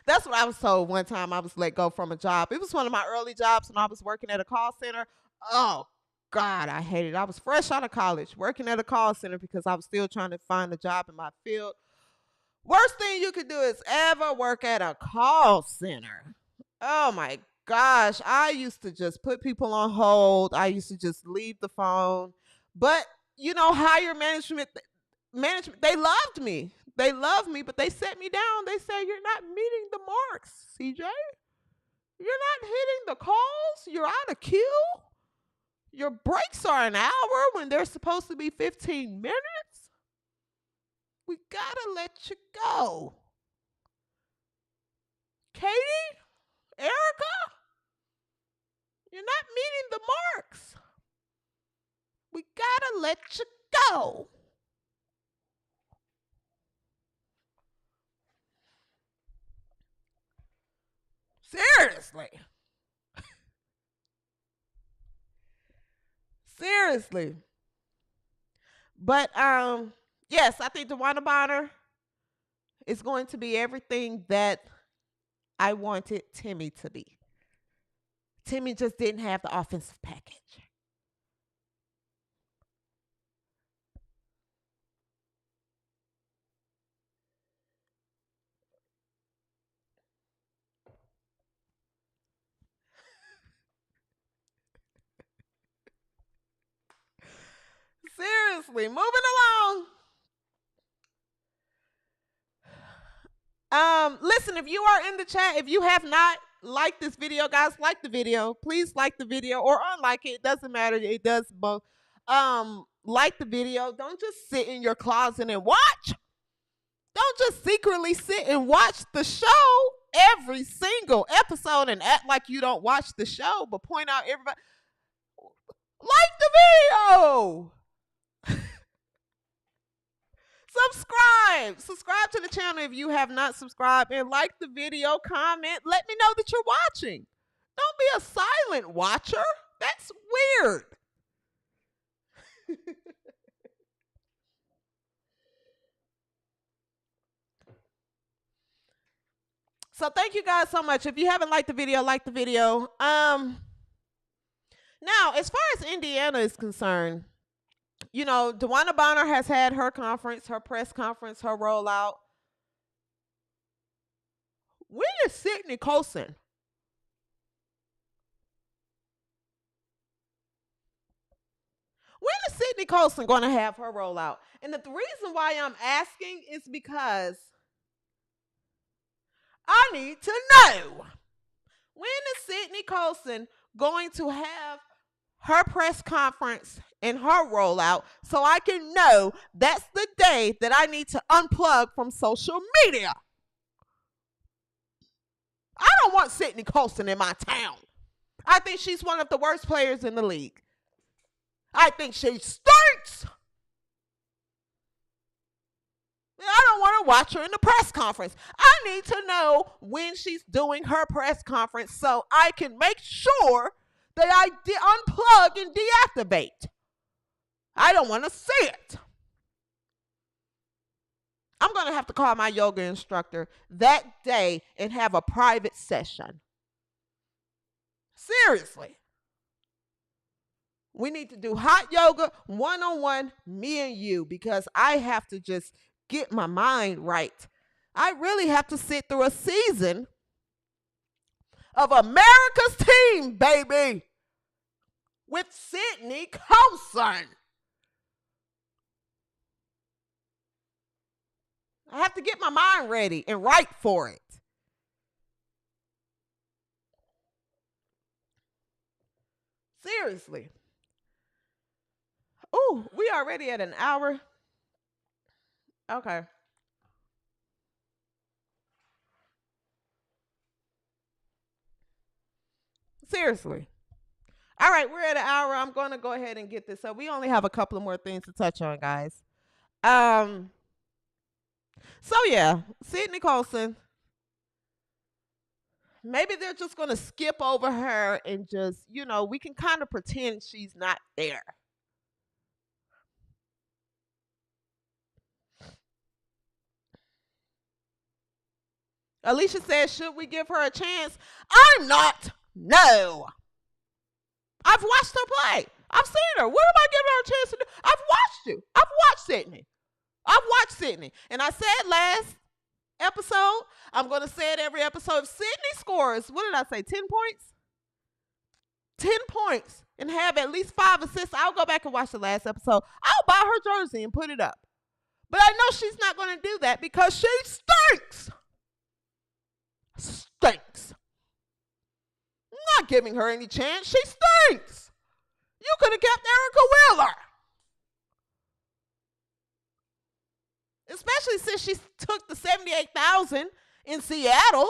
That's what I was told one time. I was let go from a job. It was one of my early jobs when I was working at a call center. Oh, God, I hated it. I was fresh out of college working at a call center because I was still trying to find a job in my field. Worst thing you could do is ever work at a call center. Oh, my gosh. I used to just put people on hold. I used to just leave the phone. But, higher management, they loved me. They loved me, but they set me down. They say, you're not meeting the marks, CJ. You're not hitting the calls. You're out of queue. Your breaks are an hour when they're supposed to be 15 minutes. We gotta let you go. Katie? Erica? You're not meeting the marks. We gotta let you go. Seriously. Seriously. But yes, I think Dewanna Bonner is going to be everything that I wanted Timmy to be. Timmy just didn't have the offensive package. Seriously, moving along. Listen, if you are in the chat, if you have not liked this video, guys, like the video. Please like the video or unlike it. It doesn't matter. It does both. Like the video. Don't just sit in your closet and watch. Don't just secretly sit and watch the show every single episode and act like you don't watch the show, but point out everybody. Like the video. Subscribe to the channel if you have not subscribed, and like the video, comment, let me know that you're watching. Don't be a silent watcher. That's weird. So thank you guys so much. If you haven't liked the video, like the video. Now, as far as Indiana is concerned, Dewanna Bonner has had her conference, her press conference, her rollout. When is Sydney Coulson? When is Sydney Coulson going to have her rollout? And the reason why I'm asking is because I need to know. When is Sydney Coulson going to have her press conference and her rollout so I can know that's the day that I need to unplug from social media? I don't want Sydney Coulson in my town. I think she's one of the worst players in the league. I think she stinks. I don't want to watch her in the press conference. I need to know when she's doing her press conference so I can make sure that I unplug and deactivate. I don't want to see it. I'm going to have to call my yoga instructor that day and have a private session. Seriously. We need to do hot yoga one-on-one, me and you, because I have to just get my mind right. I really have to sit through a season of America's Team, baby, with Sydney Coulson. I have to get my mind ready and right for it. Seriously. Oh, we already at an hour. Okay. Seriously. All right, we're at an hour. I'm going to go ahead and get this up. We only have a couple of more things to touch on, guys. So yeah, Sydney Coulson. Maybe they're just going to skip over her and just, we can kind of pretend she's not there. Alicia says, should we give her a chance? I'm not. No. I've watched her play. I've seen her. What am I giving her a chance to do? I've watched you. I've watched Sydney. And I said last episode, I'm going to say it every episode. If Sydney scores, what did I say, 10 points? 10 points and have at least 5 assists, I'll go back and watch the last episode. I'll buy her jersey and put it up. But I know she's not going to do that because she stinks. Stinks. I'm not giving her any chance. She stinks. You could have kept Erica Wheeler. Especially since she took the $78,000 in Seattle.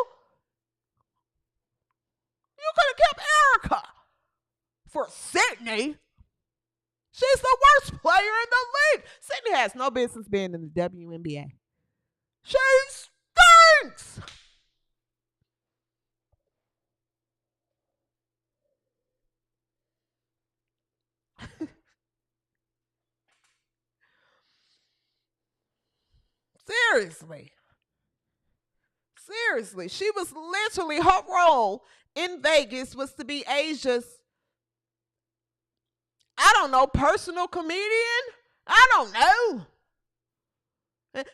You could have kept Erica for Sydney. She's the worst player in the league. Sydney has no business being in the WNBA. She stinks. Seriously, she was literally, her role in Vegas was to be Asia's, I don't know, personal comedian? I don't know.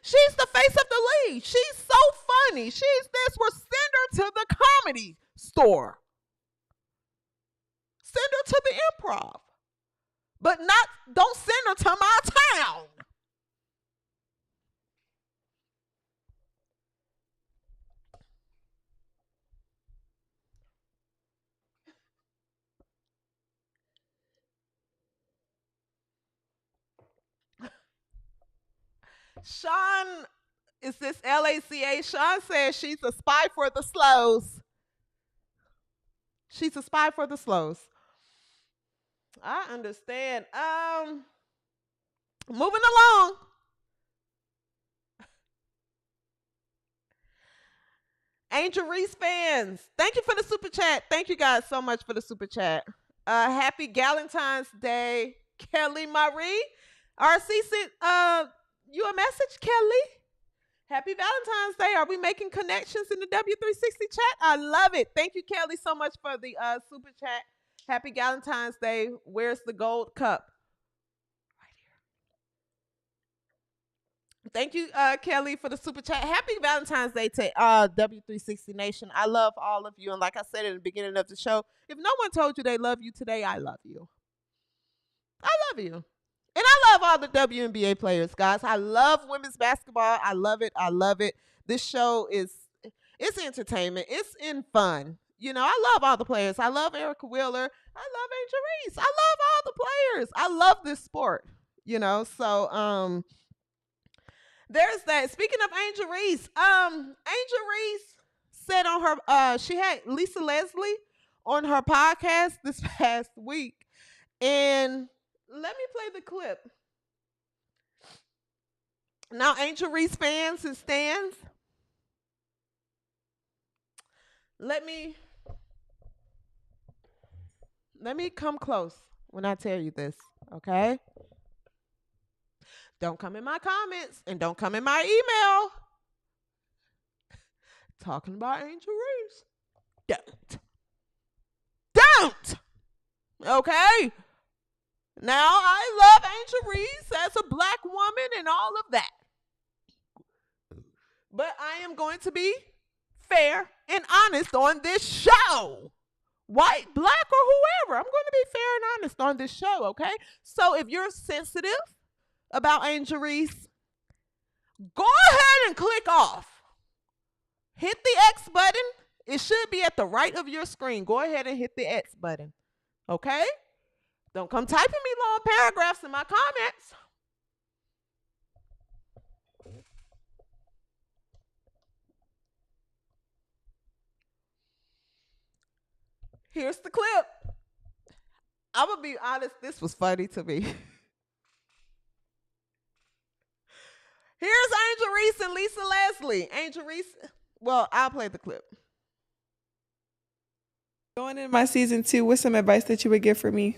She's the face of the league. She's so funny. She's this. We'll send her to the comedy store. Send her to the Improv. But don't send her to my town. Sean, is this LACA? Sean says she's a spy for the slows. She's a spy for the slows. I understand. Moving along. Angel Reese fans, thank you for the super chat. Thank you guys so much for the super chat. Happy Galentine's Day, Kelly Marie. RC sent you a message, Kelly. Happy Valentine's Day. Are we making connections in the W360 chat? I love it. Thank you, Kelly, so much for the super chat. Happy Valentine's Day. Where's the gold cup? Right here. Thank you, Kelly, for the super chat. Happy Valentine's Day to W360 Nation. I love all of you. And like I said at the beginning of the show, if no one told you they love you today, I love you. I love you. And I love all the WNBA players, guys. I love women's basketball. I love it. I love it. This show it's entertainment. It's in fun. I love all the players. I love Erica Wheeler. I love Angel Reese. I love all the players. I love this sport, So there's that. Speaking of Angel Reese said on her, she had Lisa Leslie on her podcast this past week. And let me play the clip. Now, Angel Reese fans and stands, let me come close when I tell you this, okay? Don't come in my comments and don't come in my email talking about Angel Reese. Don't. Okay? Now, I love Angel Reese as a black woman and all of that. But I am going to be fair and honest on this show. White, black, or whoever. I'm going to be fair and honest on this show, okay? So if you're sensitive about Angel Reese, go ahead and click off. Hit the X button. It should be at the right of your screen. Go ahead and hit the X button, okay? Don't come typing me long paragraphs in my comments. Here's the clip. I'm going to be honest, this was funny to me. Here's Angel Reese and Lisa Leslie. Angel Reese, well, I'll play the clip. Going into my season 2, what's some advice that you would give for me?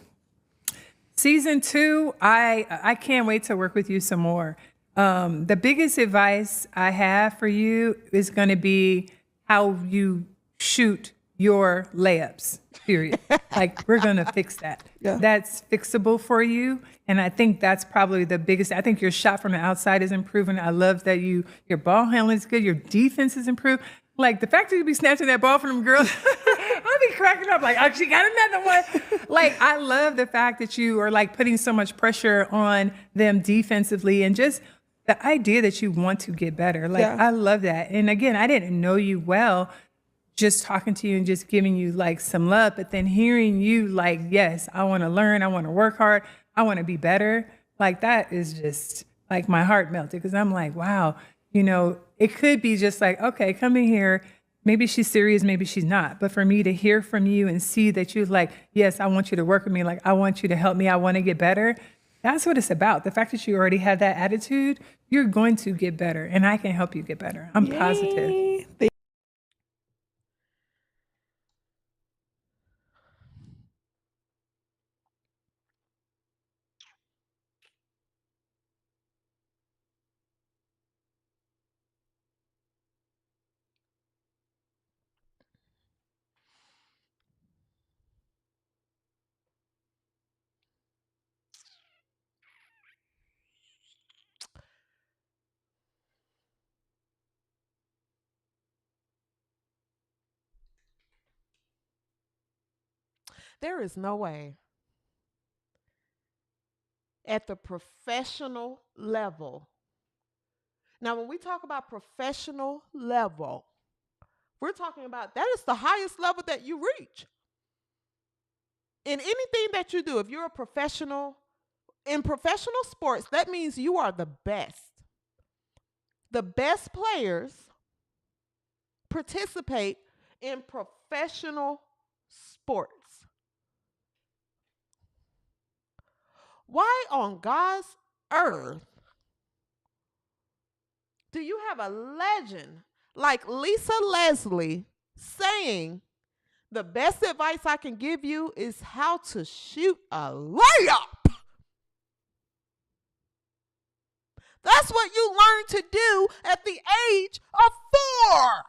Season 2, I can't wait to work with you some more. The biggest advice I have for you is going to be how you shoot your layups, period. Like, we're going to fix that. Yeah. That's fixable for you. And I think that's probably the biggest. I think your shot from the outside is improving. I love that your ball handling is good. Your defense is improved. Like, the fact that you be snatching that ball from them girls, I'll be cracking up like, oh, she got another one. Like, I love the fact that you are like putting so much pressure on them defensively and just the idea that you want to get better. Like, I love that. And again, I didn't know you well, just talking to you and just giving you like some love, but then hearing you like, yes, I want to learn. I want to work hard. I want to be better. Like, that is just like my heart melted because I'm like, wow, you know, it could be just like, okay, come in here. Maybe she's serious, maybe she's not. But for me to hear from you and see that you're like, yes, I want you to work with me. Like, I want you to help me. I want to get better. That's what it's about. The fact that you already have that attitude, you're going to get better. And I can help you get better. I'm positive. There is no way at the professional level. Now, when we talk about professional level, we're talking about that is the highest level that you reach. In anything that you do, if you're a professional, in professional sports, that means you are the best. The best players participate in professional sports. Why on God's earth do you have a legend like Lisa Leslie saying the best advice I can give you is how to shoot a layup? That's what you learn to do at the age of 4.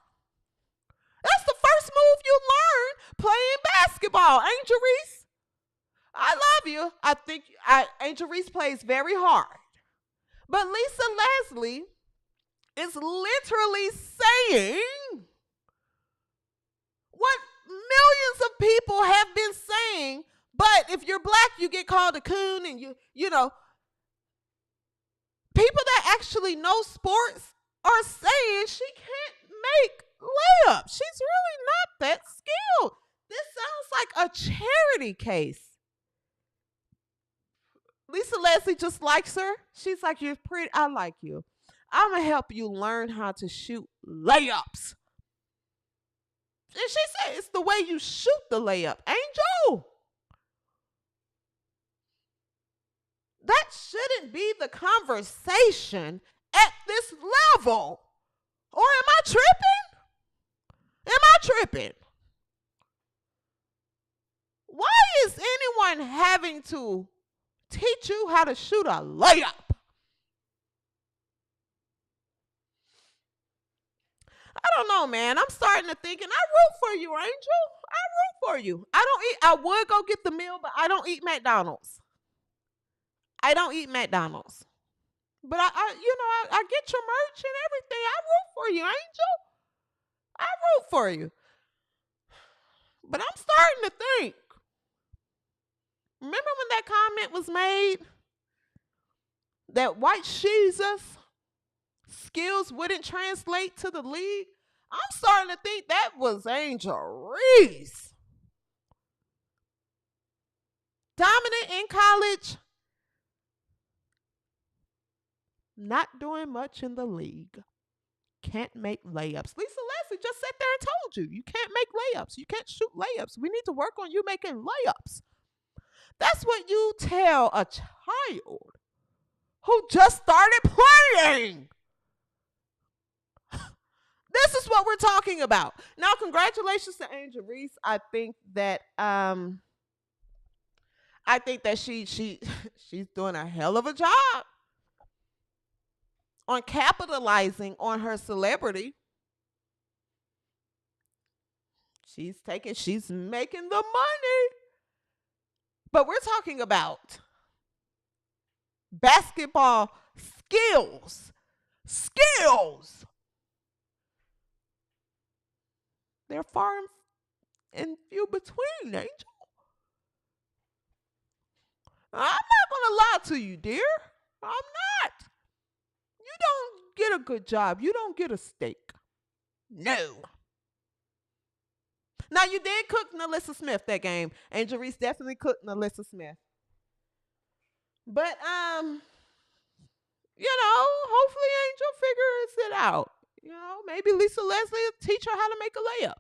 That's the first move you learn playing basketball. Angel Reese, I love you. I think Angel Reese plays very hard. But Lisa Leslie is literally saying what millions of people have been saying, but if you're black, you get called a coon, and you know, people that actually know sports are saying she can't make layups. She's really not that skilled. This sounds like a charity case. Lisa Leslie just likes her. She's like, you're pretty. I like you. I'm going to help you learn how to shoot layups. she said it's the way you shoot the layup. Angel, that shouldn't be the conversation at this level. Or am I tripping? Am I tripping? Why is anyone having to teach you how to shoot a layup? I don't know, man. I'm starting to think, and I root for you, Angel. I root for you. I would go get the meal, but I don't eat McDonald's. I don't eat McDonald's. But I get your merch and everything. I root for you, Angel. I root for you. But I'm starting to think. Remember when that comment was made that White Jesus skills wouldn't translate to the league? I'm starting to think that was Angel Reese. Dominant in college, not doing much in the league. Can't make layups. Lisa Leslie just sat there and told you can't make layups. You can't shoot layups. We need to work on you making layups. That's what you tell a child who just started playing. This is what we're talking about. Now, congratulations to Angel Reese. I think that she's doing a hell of a job on capitalizing on her celebrity. She's making the money. But we're talking about basketball skills. Skills. They're far and few between, Angel. I'm not going to lie to you, dear. I'm not. You don't get a good job. You don't get a steak. No. Now, you did cook Nalissa Smith that game. Angel Reese definitely cooked Nalissa Smith. But, hopefully Angel figures it out. Maybe Lisa Leslie will teach her how to make a layup.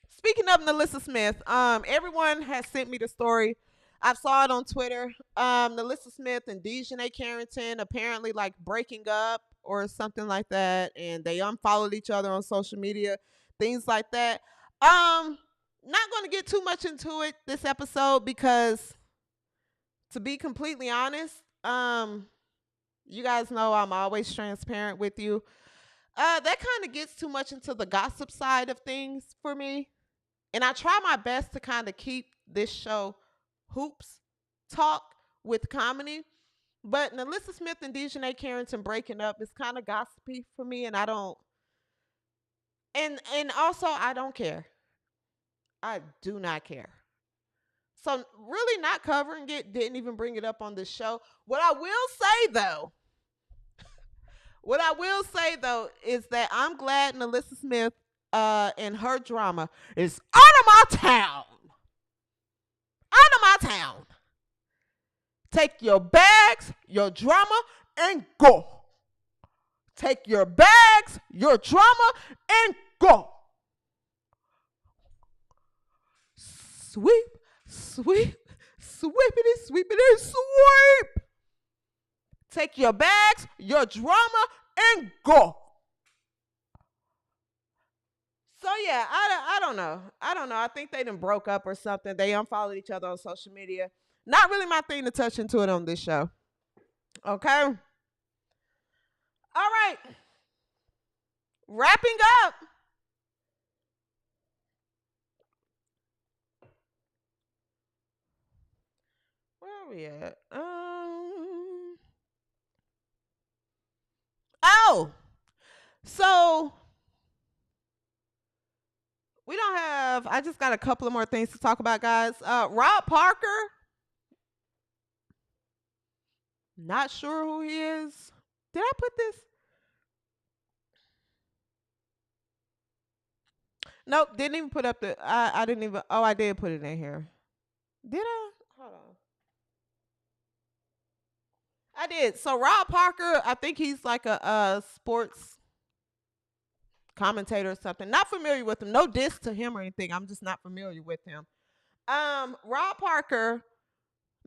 Speaking of Nalissa Smith, everyone has sent me the story. I saw it on Twitter. Nalissa Smith and Dejanay Carrington apparently breaking up or something like that, and they unfollowed each other on social media, things like that. Not going to get too much into it this episode because, to be completely honest, you guys know I'm always transparent with you. That kind of gets too much into the gossip side of things for me. And I try my best to kind of keep this show hoops talk with comedy. But Nalissa Smith and Dejanay Carrington breaking up is kind of gossipy for me, and I don't. And also, I don't care. I do not care. So really not covering it, didn't even bring it up on this show. What I will say though, is that I'm glad Nalissa Smith and her drama is out of my town. Out of my town. Take your bags, your drama, and go. Take your bags, your drama, and go. Sweep, sweep, sweepity, sweepity, sweep. Take your bags, your drama, and go. So yeah, I don't know. I think they done broke up or something. They unfollowed each other on social media. Not really my thing to touch into it on this show. Okay? All right. Wrapping up. Where are we at? So we don't have, I just got a couple of more things to talk about, guys. Rob Parker. Not sure who he is. Did I put this? Nope, didn't even put up I didn't even, I did put it in here. Did I? Hold on. I did. So Rob Parker, I think he's like a sports commentator or something. Not familiar with him. No diss to him or anything. I'm just not familiar with him. Rob Parker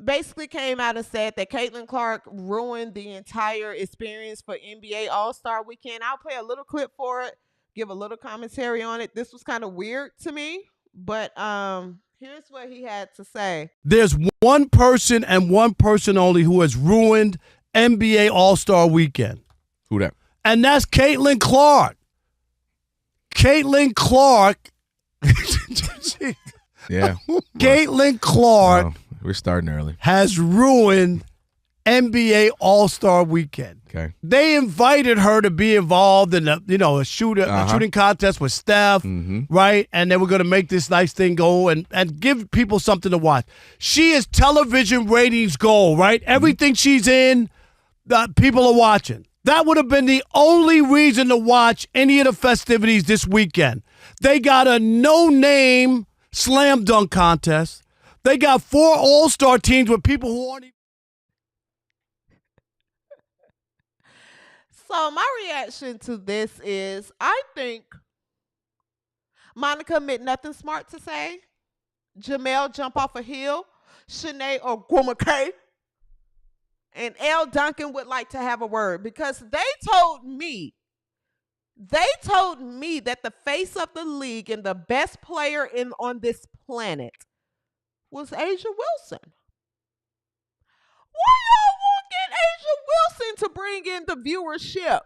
basically came out and said that Caitlin Clark ruined the entire experience for NBA All-Star Weekend. I'll play a little clip for it, give a little commentary on it. This was kind of weird to me, but here's what he had to say. There's one person and one person only who has ruined NBA All-Star Weekend. Who that? And that's Caitlin Clark. Caitlin Clark. Yeah. Caitlin Clark. Oh, we're starting early. Has ruined NBA All-Star Weekend. Okay. They invited her to be involved in a shooting contest with Steph, right? And they were going to make this nice thing go and give people something to watch. She is television ratings gold, right? Everything she's in, people are watching. That would have been the only reason to watch any of the festivities this weekend. They got a no-name slam dunk contest. They got 4 all-star teams with people who aren't even. So my reaction to this is I think Monica meant nothing smart to say. Jamel jump off a hill. Shanae or Guamake. And L. Duncan would like to have a word because they told me that the face of the league and the best player on this planet was Asia Wilson. Why y'all won't get Asia Wilson to bring in the viewership?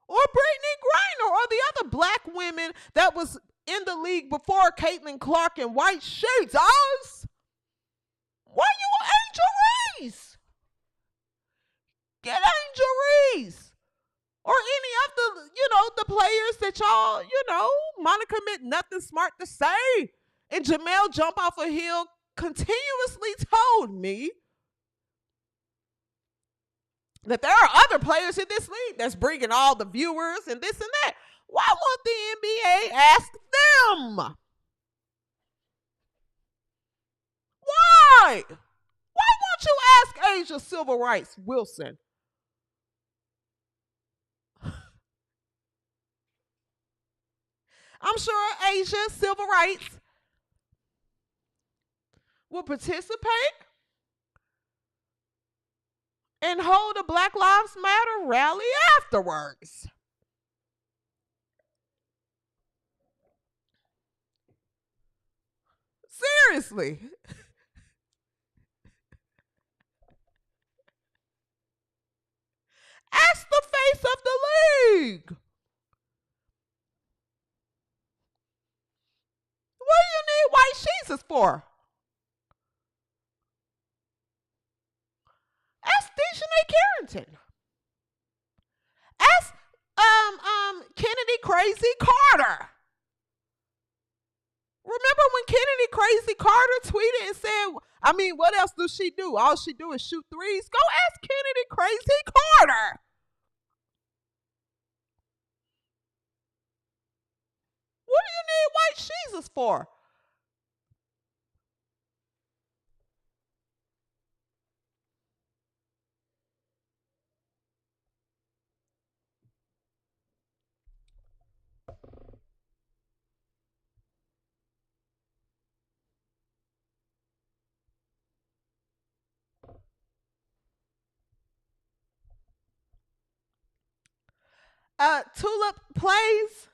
Or Brittany Griner or the other black women that was in the league before Caitlin Clark and White Shades. Why you want Angel Reese? Get Angel Reese. Or any of the players that y'all, Monica meant nothing smart to say. And Jamel jump off a hill continuously told me that there are other players in this league that's bringing all the viewers and this and that. Why won't the NBA ask them? Why? Why won't you ask Asia Civil Rights Wilson? I'm sure Asia Civil Rights will participate and hold a Black Lives Matter rally afterwards. Seriously. Ask the face of the league. What do you need White Jesus for? Ask Dejanay Carrington. Ask Kennedy Crazy Carter. Remember when Kennedy Crazy Carter tweeted and said, what else does she do? All she do is shoot threes. Go ask Kennedy Crazy Carter. What do you need White Jesus for? Tulip plays.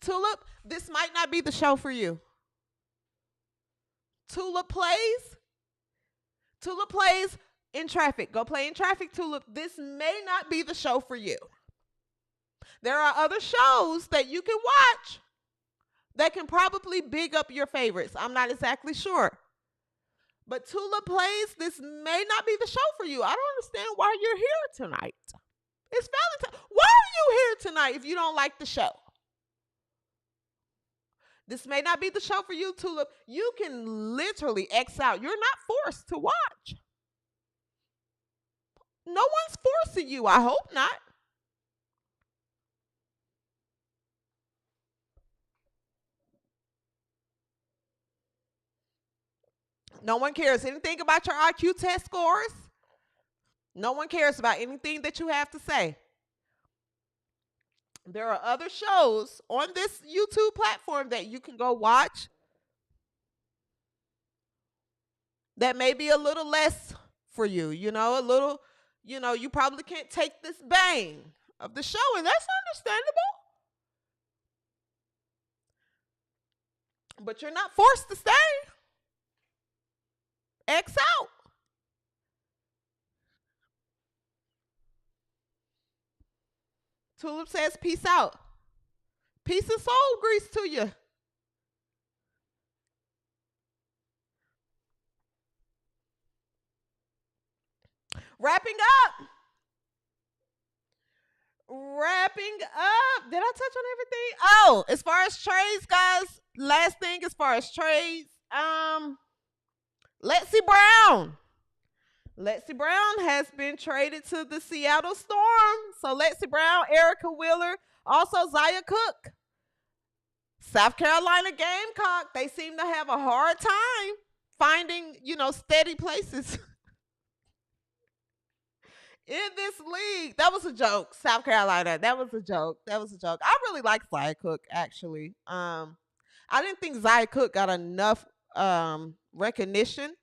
Tulip, this might not be the show for you. Tulip plays. Tulip plays in traffic. Go play in traffic, Tulip. This may not be the show for you. There are other shows that you can watch that can probably big up your favorites. I'm not exactly sure. But Tulip plays, this may not be the show for you. I don't understand why you're here tonight. It's Valentine's. Why are you here tonight if you don't like the show? This may not be the show for you, Tulip. You can literally X out. You're not forced to watch. No one's forcing you. I hope not. No one cares anything about your IQ test scores. No one cares about anything that you have to say. There are other shows on this YouTube platform that you can go watch that may be a little less for you, a little, you probably can't take this bang of the show, and that's understandable. But you're not forced to stay. X out. Tulip says, peace out. Peace and soul grease to you. Wrapping up. Did I touch on everything? Oh, as far as trades, guys, last thing as far as trades, Lexi Brown. Lexi Brown has been traded to the Seattle Storm. So Lexi Brown, Erica Wheeler, also Zaya Cook. South Carolina Gamecock, they seem to have a hard time finding, steady places in this league. That was a joke, South Carolina. That was a joke. I really like Zaya Cook, actually. I didn't think Zaya Cook got enough recognition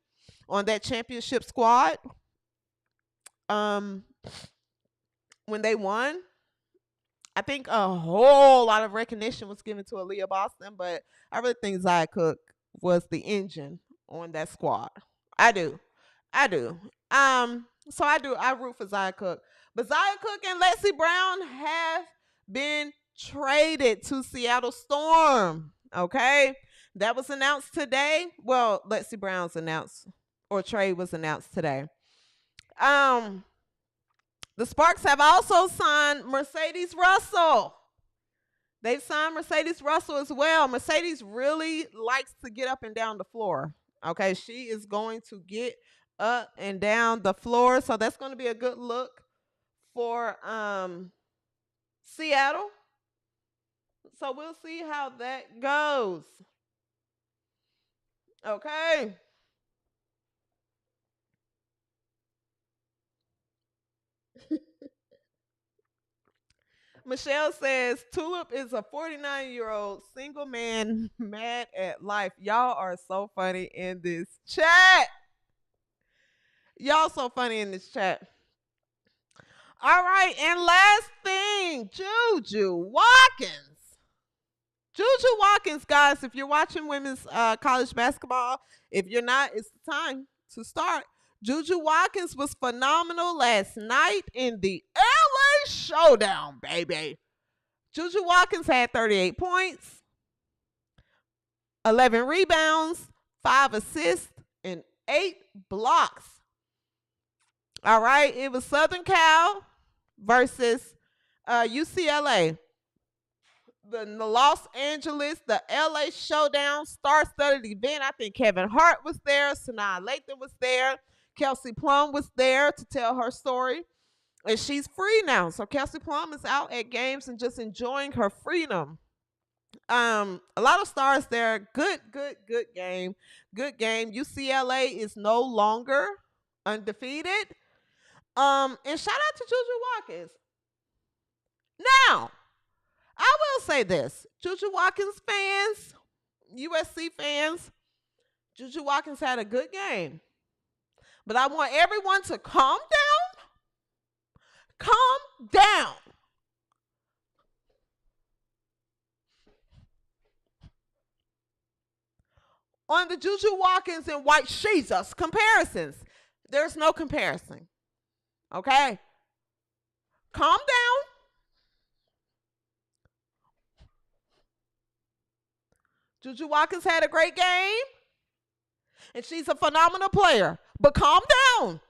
on that championship squad when they won. I think a whole lot of recognition was given to Aaliyah Boston, but I really think Zaya Cook was the engine on that squad. I do. So I root for Zaya Cook. But Zaya Cook and Lexi Brown have been traded to Seattle Storm. Okay? That was announced today. Well, Lexi Brown's trade was announced today. The Sparks have also signed Mercedes Russell. They've signed Mercedes Russell as well. Mercedes really likes to get up and down the floor. Okay, she is going to get up and down the floor. So that's going to be a good look for Seattle. So we'll see how that goes. Okay. Michelle says, Tulip is a 49-year-old single man mad at life. Y'all are so funny in this chat. All right, and last thing, Juju Watkins, guys, if you're watching women's college basketball, if you're not, it's the time to start. Juju Watkins was phenomenal last night in the LA Showdown, baby. Juju Watkins had 38 points, 11 rebounds, 5 assists, and 8 blocks. All right, it was Southern Cal versus UCLA. The Los Angeles, the LA Showdown, star-studded event. I think Kevin Hart was there. Sanaa Lathan was there. Kelsey Plum was there to tell her story. And she's free now. So Kelsey Plum is out at games and just enjoying her freedom. A lot of stars there. Good game. UCLA is no longer undefeated. And shout out to Juju Watkins. Now, I will say this. Juju Watkins fans, USC fans, Juju Watkins had a good game. But I want everyone to calm down. Calm down. On the Juju Watkins and White Jesus comparisons, there's no comparison. Okay? Calm down. Juju Watkins had a great game, and she's a phenomenal player. But calm down.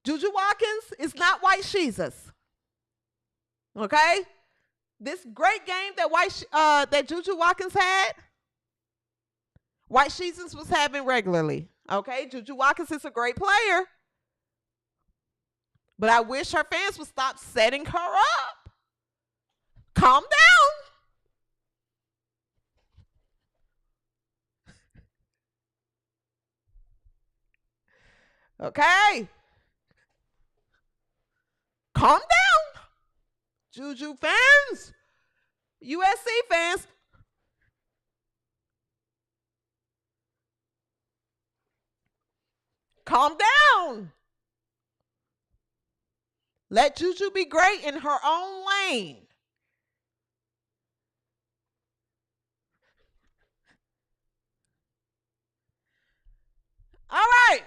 Juju Watkins is not White Jesus. Okay? This great game that that Juju Watkins had, White Jesus was having regularly. Okay? Juju Watkins is a great player. But I wish her fans would stop setting her up. Calm down. Okay? Calm down. Juju fans, USC fans, calm down. Let Juju be great in her own lane. All right.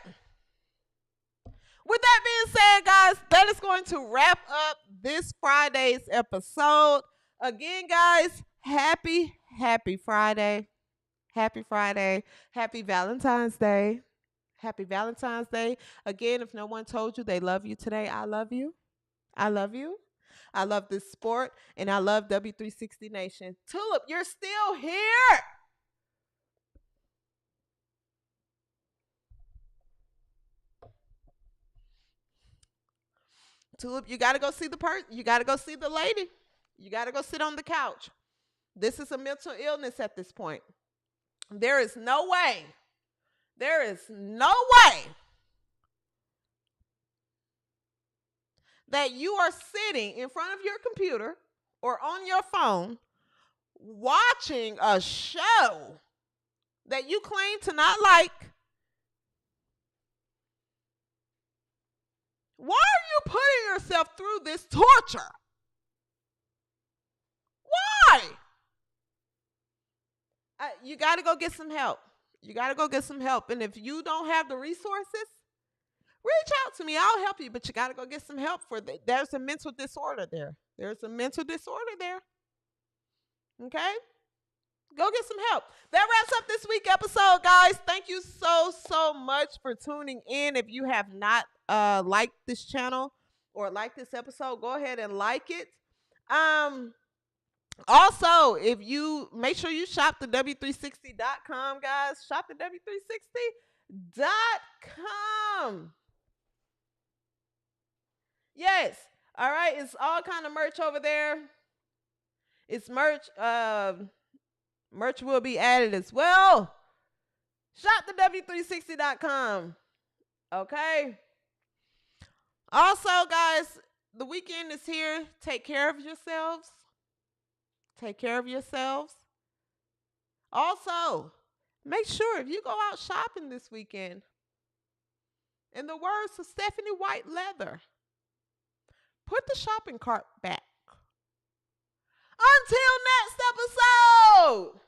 With that being said, guys, that is going to wrap up this Friday's episode. Again, guys, happy Friday. Happy Friday. Happy Valentine's Day. Happy Valentine's Day. Again, if no one told you they love you today, I love you. I love you. I love this sport, and I love W360 Nation. Tulip, you're still here. Tulip, you got to go see the person. You got to go see the lady. You got to go sit on the couch. This is a mental illness at this point. There is no way that you are sitting in front of your computer or on your phone watching a show that you claim to not like. Why are you putting yourself through this torture? Why? You got to go get some help. You got to go get some help. And if you don't have the resources, reach out to me. I'll help you, but you got to go get some help for that. There's a mental disorder there. There's a mental disorder there. Okay? Go get some help. That wraps up this week's episode, guys. Thank you so much for tuning in. If you have not liked this channel or liked this episode, go ahead and like it. Also, if you make sure you shop the W360.com, guys. Shop the W360.com. Yes. All right. It's all kind of merch over there. It's merch. Merch will be added as well. Shop the W360.com. Okay. Also, guys, the weekend is here. Take care of yourselves. Take care of yourselves. Also, make sure if you go out shopping this weekend, in the words of Stephanie White Leather, put the shopping cart back. Until next episode,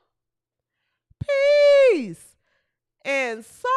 peace and so